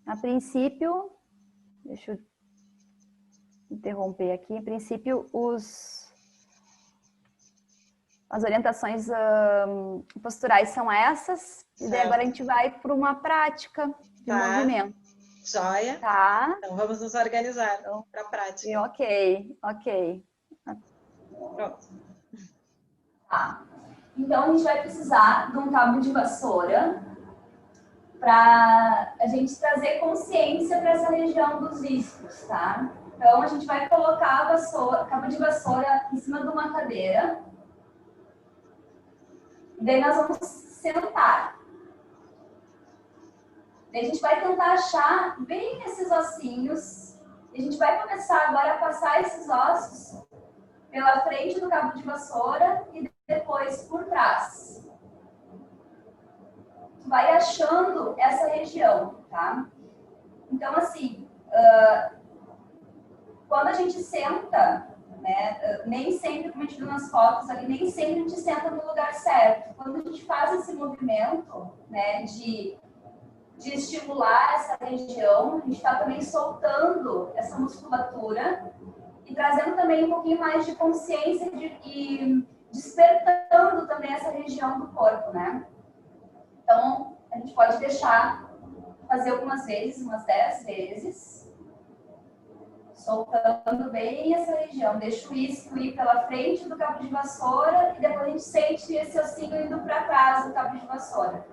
a princípio, deixa eu interromper aqui, a princípio as orientações posturais são essas, e daí agora a gente vai para uma prática de movimento. Joia. Tá? Então vamos nos organizar para a prática. Ok. Pronto. Tá. Então a gente vai precisar de um cabo de vassoura para a gente trazer consciência para essa região dos isquios, tá? Então a gente vai colocar cabo de vassoura em cima de uma cadeira. E daí nós vamos sentar. Daí a gente vai tentar achar bem esses ossinhos. E a gente vai começar agora a passar esses ossos pela frente do cabo de vassoura e depois por trás. Vai achando essa região, tá? Então, assim, quando a gente senta, né, nem sempre, como a gente viu nas fotos ali, nem sempre a gente senta no lugar certo. Quando a gente faz esse movimento, né, de estimular essa região, a gente está também soltando essa musculatura e trazendo também um pouquinho mais de consciência e despertando também essa região do corpo, né? Então, a gente pode deixar fazer algumas vezes, umas 10 vezes, soltando bem essa região. Deixa o isco ir pela frente do cabo de vassoura e depois a gente sente esse ossinho indo para trás do cabo de vassoura.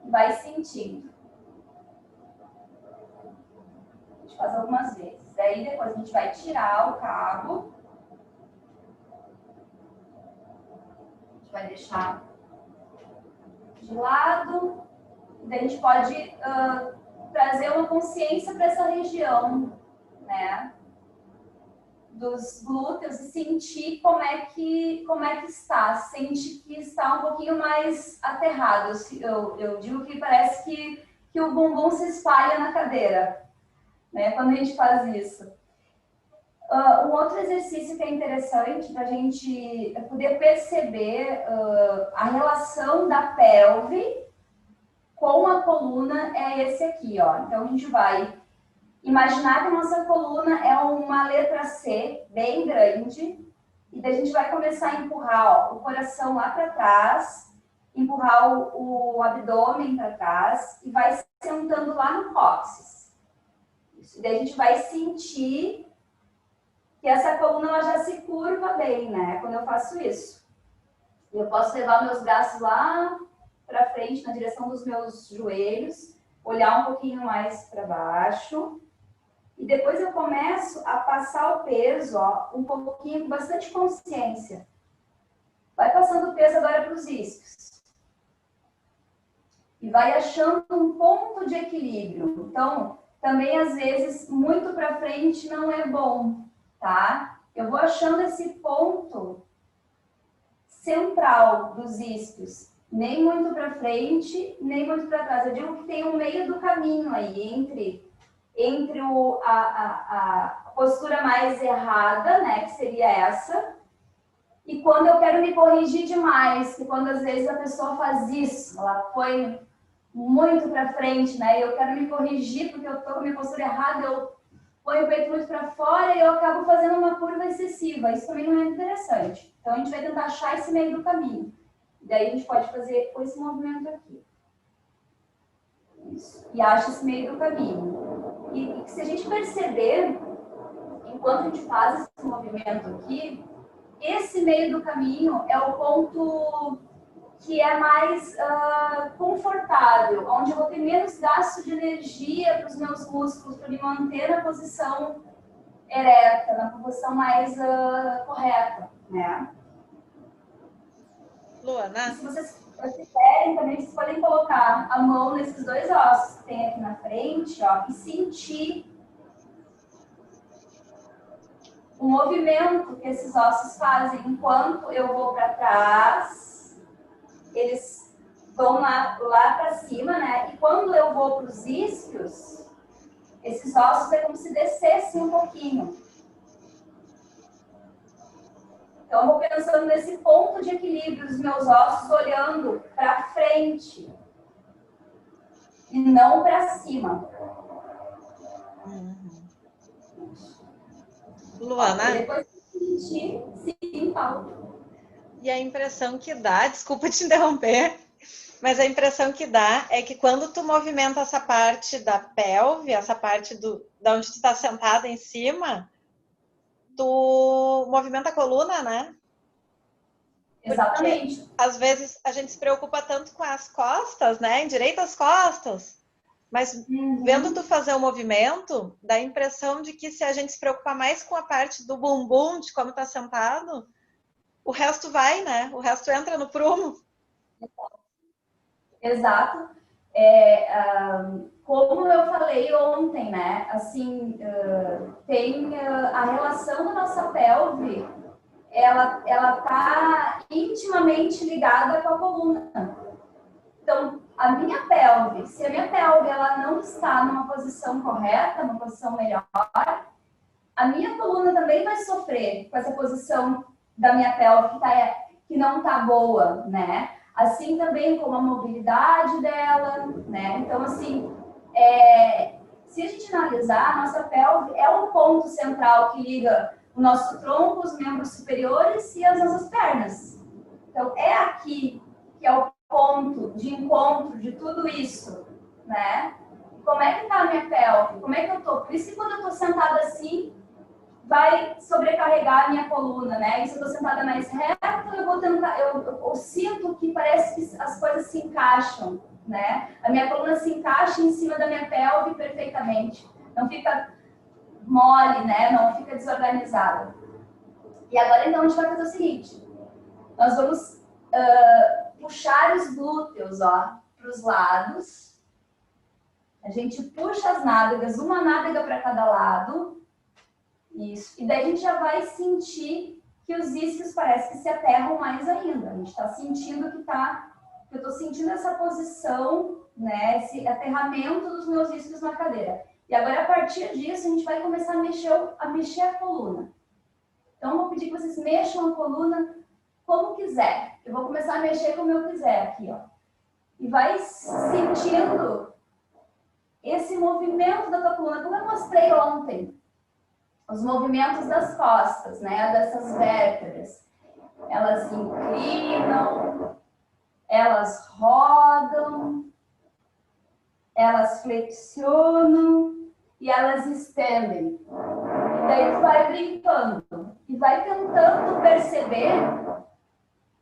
Vai sentindo. A gente faz algumas vezes. Daí depois a gente vai tirar o cabo. A gente vai deixar de lado. Daí a gente pode trazer uma consciência para essa região, né? Dos glúteos e sentir como é que está. Sente que está um pouquinho mais aterrado. Eu digo que parece que o bumbum se espalha na cadeira, né? Quando a gente faz isso. Um outro exercício que é interessante para a gente poder perceber a relação da pelve com a coluna é esse aqui, ó. Então, a gente vai imaginar que a nossa coluna é uma letra C, bem grande, e daí a gente vai começar a empurrar, ó, o coração lá para trás, empurrar o abdômen para trás, e vai sentando lá no cóccix. Isso. E daí a gente vai sentir que essa coluna ela já se curva bem, né? Quando eu faço isso. Eu posso levar meus braços lá para frente, na direção dos meus joelhos, olhar um pouquinho mais para baixo. E depois eu começo a passar o peso, ó, um pouquinho, com bastante consciência. Vai passando o peso agora para os isquios. E vai achando um ponto de equilíbrio. Então, também às vezes, muito para frente não é bom, tá? Eu vou achando esse ponto central dos isquios. Nem muito para frente, nem muito para trás. Eu digo que tem um meio do caminho aí, entre a postura mais errada, né, que seria essa, e quando eu quero me corrigir demais, que quando às vezes a pessoa faz isso, ela põe muito para frente, né, e eu quero me corrigir porque eu tô com a minha postura errada, eu ponho o peito muito para fora e eu acabo fazendo uma curva excessiva. Isso também não é interessante. Então, a gente vai tentar achar esse meio do caminho. Daí a gente pode fazer esse movimento aqui. Isso. E acha esse meio do caminho. E se a gente perceber, enquanto a gente faz esse movimento aqui, esse meio do caminho é o ponto que é mais confortável, onde eu vou ter menos gasto de energia para os meus músculos, para me manter na posição ereta, na posição mais correta, né? Luana? Se vocês quiserem também, vocês podem colocar a mão nesses dois ossos que tem aqui na frente, ó, e sentir o movimento que esses ossos fazem enquanto eu vou para trás, eles vão lá para cima, né? E quando eu vou para os isquios, esses ossos é como se descessem um pouquinho. Então, eu vou pensando nesse ponto de equilíbrio dos meus ossos, olhando para frente e não para cima. Luana? Depois sentir, sim, Paulo. E a impressão que dá, desculpa te interromper, mas a impressão que dá é que quando tu movimenta essa parte da pelve, essa parte da onde tu está sentada em cima, tu movimenta a coluna, né? Exatamente. Porque, às vezes a gente se preocupa tanto com as costas, né? Endireita as costas. Mas vendo tu fazer o movimento, dá a impressão de que se a gente se preocupar mais com a parte do bumbum, de como tá sentado, o resto vai, né? O resto entra no prumo. Exato. Como eu falei ontem, né? Assim, tem a relação da nossa pelve, ela tá intimamente ligada com a coluna. Então, a minha pelve, se a minha pelve ela não está numa posição correta, numa posição melhor, a minha coluna também vai sofrer com essa posição da minha pelve que não está boa, né? Assim também como a mobilidade dela, né? Então, assim, se a gente analisar, a nossa pelve é um ponto central que liga o nosso tronco, os membros superiores e as nossas pernas. Então, é aqui que é o ponto de encontro de tudo isso, né? Como é que tá a minha pelve? Como é que eu tô? Por isso que quando eu tô sentada assim, vai sobrecarregar a minha coluna, né? E se eu tô sentada mais reta, eu vou tentar, eu sinto que parece que as coisas se encaixam, né? A minha coluna se encaixa em cima da minha pelve perfeitamente. Não fica mole, né? Não fica desorganizada. E agora, então, a gente vai fazer o seguinte. Nós vamos puxar os glúteos, ó, para os lados. A gente puxa as nádegas, uma nádega para cada lado. Isso. E daí a gente já vai sentir que os isquios parece que se aterram mais ainda. A gente está sentindo que tá... Eu estou sentindo essa posição, né? Esse aterramento dos meus isquios na cadeira. E agora, a partir disso, a gente vai começar a mexer a coluna. Então, eu vou pedir que vocês mexam a coluna como quiser. Eu vou começar a mexer como eu quiser aqui, ó. E vai sentindo esse movimento da tua coluna, como eu mostrei ontem. Os movimentos das costas, né? Dessas vértebras. Elas se inclinam, elas rodam, elas flexionam e elas estendem. E daí tu vai brincando e vai tentando perceber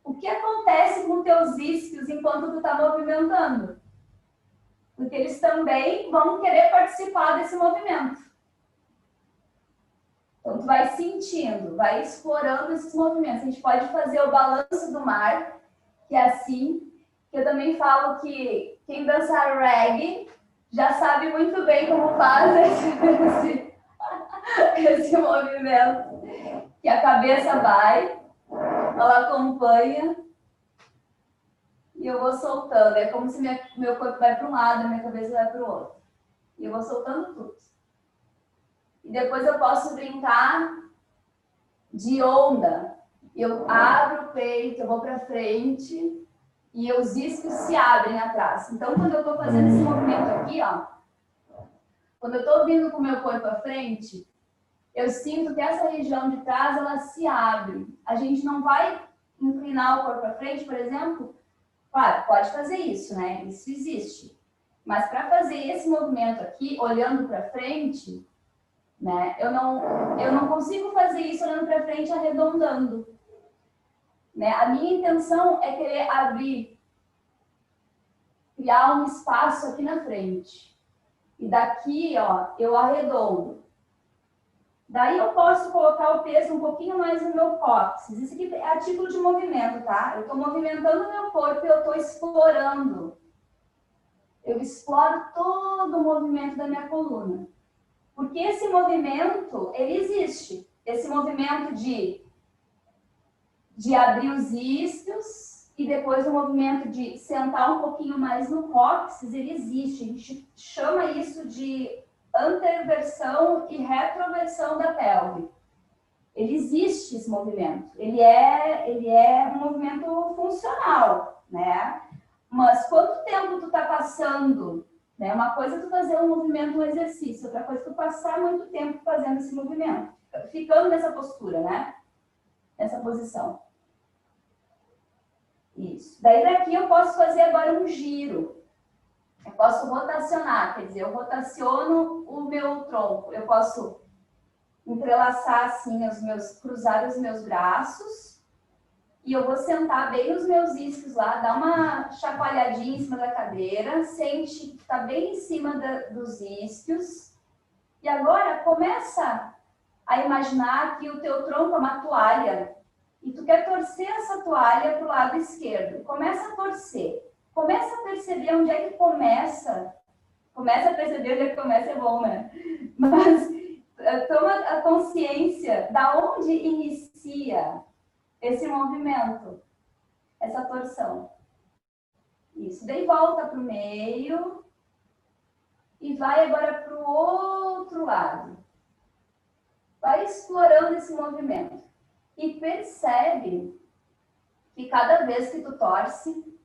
o que acontece com teus isquios enquanto tu tá movimentando. Porque eles também vão querer participar desse movimento. Então, tu vai sentindo, vai explorando esses movimentos. A gente pode fazer o balanço do mar, que é assim. Que eu também falo que quem dança reggae já sabe muito bem como faz esse movimento. Que a cabeça vai, ela acompanha e eu vou soltando. É como se meu corpo vai para um lado, minha cabeça vai para o outro. E eu vou soltando tudo. E depois eu posso brincar de onda. Eu abro o peito, eu vou para frente e os isquios se abrem atrás. Então, quando eu estou fazendo esse movimento aqui, ó, quando eu estou vindo com o meu corpo à frente, eu sinto que essa região de trás, ela se abre. A gente não vai inclinar o corpo à frente, por exemplo. Claro, pode fazer isso, né? Isso existe. Mas para fazer esse movimento aqui, olhando para frente, né? Eu não consigo fazer isso olhando para frente, arredondando. Né? A minha intenção é querer abrir, criar um espaço aqui na frente. E daqui, ó, eu arredondo. Daí eu posso colocar o peso um pouquinho mais no meu cóccix. Isso aqui é a título de movimento, tá? Eu estou movimentando o meu corpo e eu estou explorando. Eu exploro todo o movimento da minha coluna. Porque esse movimento, ele existe. Esse movimento de abrir os isquios e depois o movimento de sentar um pouquinho mais no cóccix, ele existe. A gente chama isso de anteversão e retroversão da pelve. Ele existe esse movimento. Ele é um movimento funcional, né? Mas quanto tempo tu tá passando, né? Uma coisa é tu fazer um movimento, um exercício, outra coisa é tu passar muito tempo fazendo esse movimento, ficando nessa postura, né? Nessa posição. Isso. Daí daqui eu posso fazer agora um giro. Eu posso rotacionar, quer dizer, eu rotaciono o meu tronco. Eu posso entrelaçar assim cruzar os meus braços e eu vou sentar bem nos meus isquios lá, dar uma chacoalhadinha em cima da cadeira, sente que está bem em cima dos isquios. E agora começa a imaginar que o teu tronco é uma toalha e tu quer torcer essa toalha para o lado esquerdo. Começa a torcer. Começa a perceber onde é que começa. Começa a perceber onde é que começa, é bom, né? Mas toma a consciência da onde inicia esse movimento, essa torção. Isso. Daí volta para o meio e vai agora para o outro lado. Vai explorando esse movimento. E percebe que cada vez que tu torce,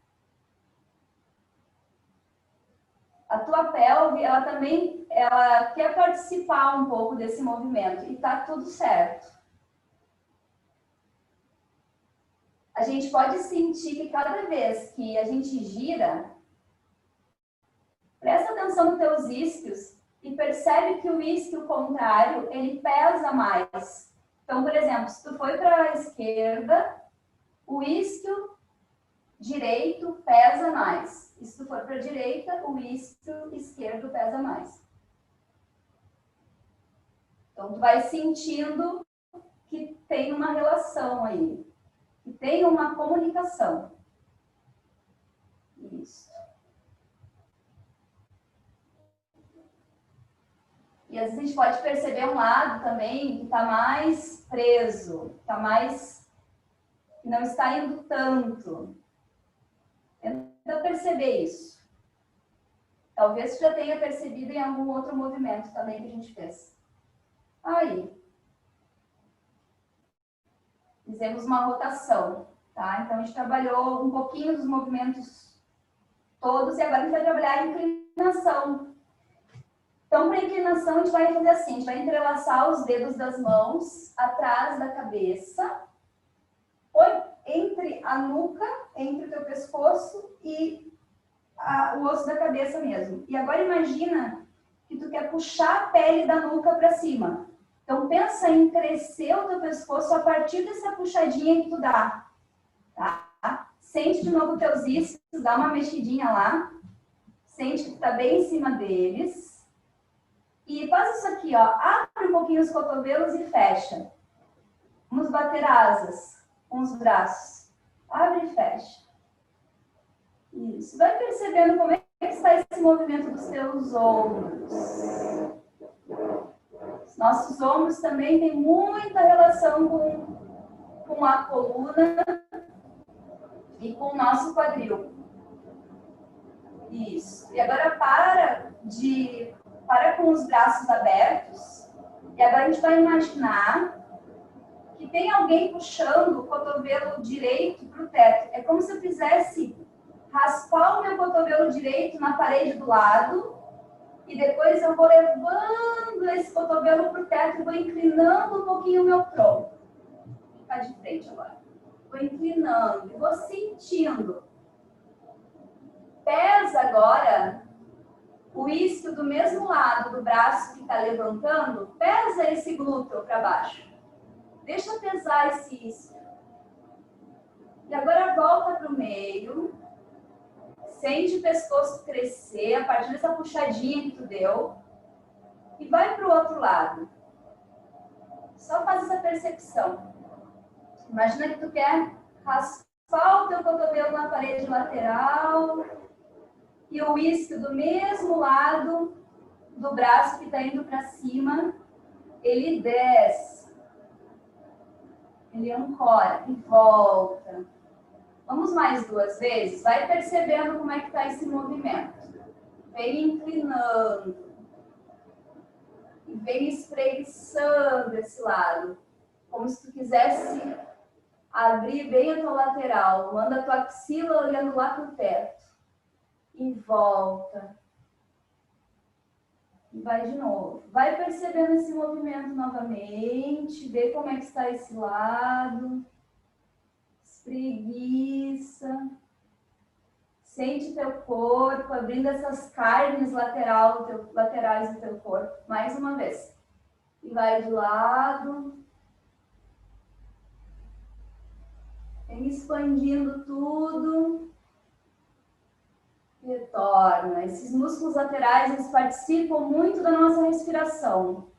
A tua pelve, ela também, ela quer participar um pouco desse movimento e tá tudo certo. A gente pode sentir que cada vez que a gente gira, presta atenção nos teus isquios e percebe que o isquio contrário, ele pesa mais. Então, por exemplo, se tu foi para a esquerda, o isquio direito pesa mais. E se tu for para a direita, o isquio esquerdo pesa mais. Então, tu vai sentindo que tem uma relação aí. Que tem uma comunicação. Isso. E às vezes a gente pode perceber um lado também que está mais preso, está mais... não está indo tanto. Tenta perceber isso. Talvez você já tenha percebido em algum outro movimento também que a gente fez. Aí. Fizemos uma rotação, tá? Então, a gente trabalhou um pouquinho dos movimentos todos e agora a gente vai trabalhar a inclinação. Então, para a inclinação, a gente vai fazer assim, a gente vai entrelaçar os dedos das mãos atrás da cabeça, entre a nuca, entre o teu pescoço e o osso da cabeça mesmo. E agora imagina que tu quer puxar a pele da nuca para cima. Então, pensa em crescer o teu pescoço a partir dessa puxadinha que tu dá, tá? Sente de novo os teus isquios, dá uma mexidinha lá. Sente que tu tá bem em cima deles. E faz isso aqui, ó. Abre um pouquinho os cotovelos e fecha. Vamos bater asas com os braços. Abre e fecha. Isso. Vai percebendo como é que está esse movimento dos teus ombros. Nossos ombros também têm muita relação com a coluna e com o nosso quadril. Isso. E agora para com os braços abertos. E agora a gente vai imaginar que tem alguém puxando o cotovelo direito para o teto. É como se eu fizesse raspar o meu cotovelo direito na parede do lado. E depois eu vou levando esse cotovelo para o teto e vou inclinando um pouquinho o meu tronco. Vou ficar de frente agora. Vou inclinando e vou sentindo. Pesa agora o isquio do mesmo lado do braço que está levantando. Pesa esse glúteo para baixo. Deixa pesar esse isquio. E agora volta para o meio. Sente o pescoço crescer a partir dessa puxadinha que tu deu. E vai para o outro lado. Só faz essa percepção. Imagina que tu quer raspar o teu cotovelo na parede lateral. E o isquio do mesmo lado do braço que está indo para cima, ele desce. Ele ancora e volta. Vamos mais 2 vezes? Vai percebendo como é que está esse movimento. Vem inclinando. E vem espreguiçando esse lado. Como se tu quisesse abrir bem a tua lateral. Manda a tua axila olhando lá para o teto. E volta. E vai de novo. Vai percebendo esse movimento novamente. Vê como é que está esse lado. Espreguiça. Sente teu corpo, abrindo essas carnes laterais do teu corpo. Mais uma vez. E vai de lado. Vem expandindo tudo. Retorna. Esses músculos laterais, eles participam muito da nossa respiração.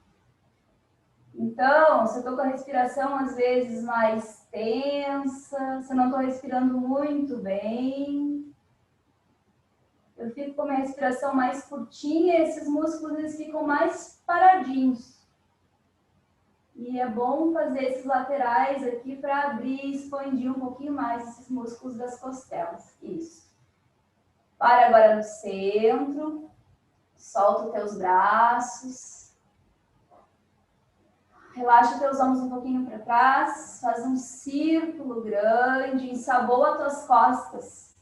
Então, se eu estou com a respiração às vezes mais tensa, se eu não estou respirando muito bem, eu fico com a minha respiração mais curtinha, esses músculos eles ficam mais paradinhos. E é bom fazer esses laterais aqui para abrir e expandir um pouquinho mais esses músculos das costelas. Isso. Para agora no centro. Solta os teus braços. Relaxa os teus ombros um pouquinho para trás. Faz um círculo grande. Ensaboa as tuas costas.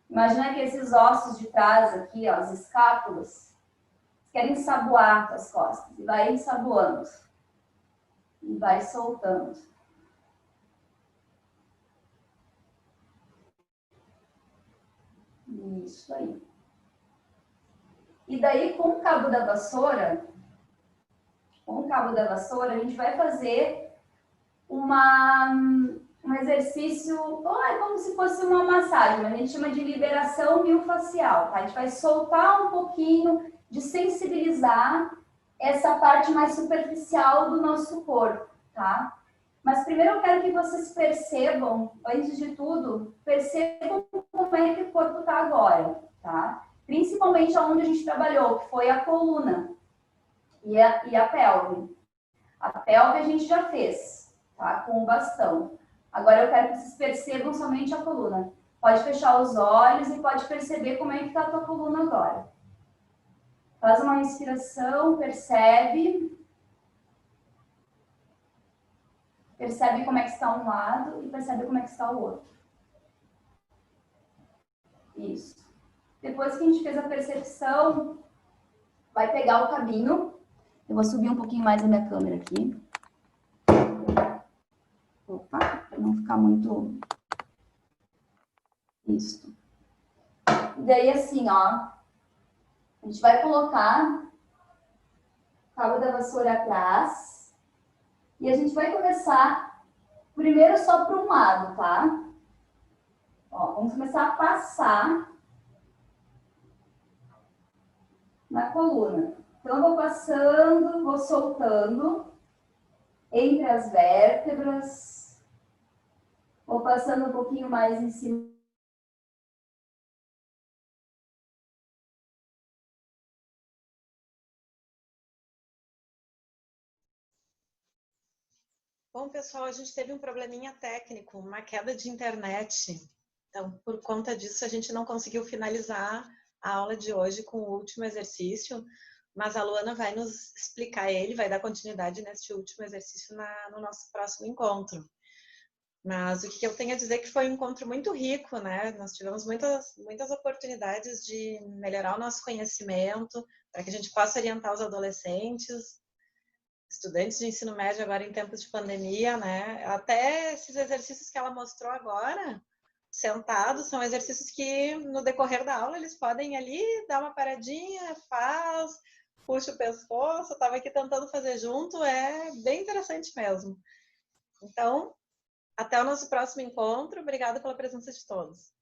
Imagina que esses ossos de trás aqui, ó, as escápulas, querem ensaboar as costas. E vai ensaboando. E vai soltando. Isso aí. E daí, com o cabo da vassoura, a gente vai fazer um exercício, é como se fosse uma massagem, mas a gente chama de liberação miofascial, tá? A gente vai soltar um pouquinho, de sensibilizar essa parte mais superficial do nosso corpo, tá? Mas primeiro eu quero que vocês percebam, antes de tudo, percebam como é que o corpo tá agora, tá? Principalmente onde a gente trabalhou, que foi a coluna e a pelve. A pelve a gente já fez, tá? Com o bastão. Agora eu quero que vocês percebam somente a coluna. Pode fechar os olhos e pode perceber como é que tá a tua coluna agora. Faz uma respiração, percebe. Percebe como é que está um lado e percebe como é que está o outro. Isso. Depois que a gente fez a percepção, vai pegar o caminho. Eu vou subir um pouquinho mais a minha câmera aqui. Opa, para não ficar muito... Isso. E daí assim, ó, a gente vai colocar o cabo da vassoura atrás e a gente vai começar primeiro só para um lado, tá? Ó, vamos começar a passar na coluna. Então, eu vou passando, vou soltando entre as vértebras, vou passando um pouquinho mais em cima. Bom, pessoal, a gente teve um probleminha técnico, uma queda de internet. Então, por conta disso, a gente não conseguiu finalizar a aula de hoje com o último exercício, mas a Luana vai nos explicar ele, vai dar continuidade neste último exercício no nosso próximo encontro. Mas o que eu tenho a dizer é que foi um encontro muito rico, né? Nós tivemos muitas oportunidades de melhorar o nosso conhecimento, para que a gente possa orientar os adolescentes, estudantes de ensino médio agora em tempos de pandemia, né? Até esses exercícios que ela mostrou agora, sentados, são exercícios que no decorrer da aula eles podem ali dar uma paradinha, puxa o pescoço, eu estava aqui tentando fazer junto, é bem interessante mesmo. Então, até o nosso próximo encontro, obrigada pela presença de todos.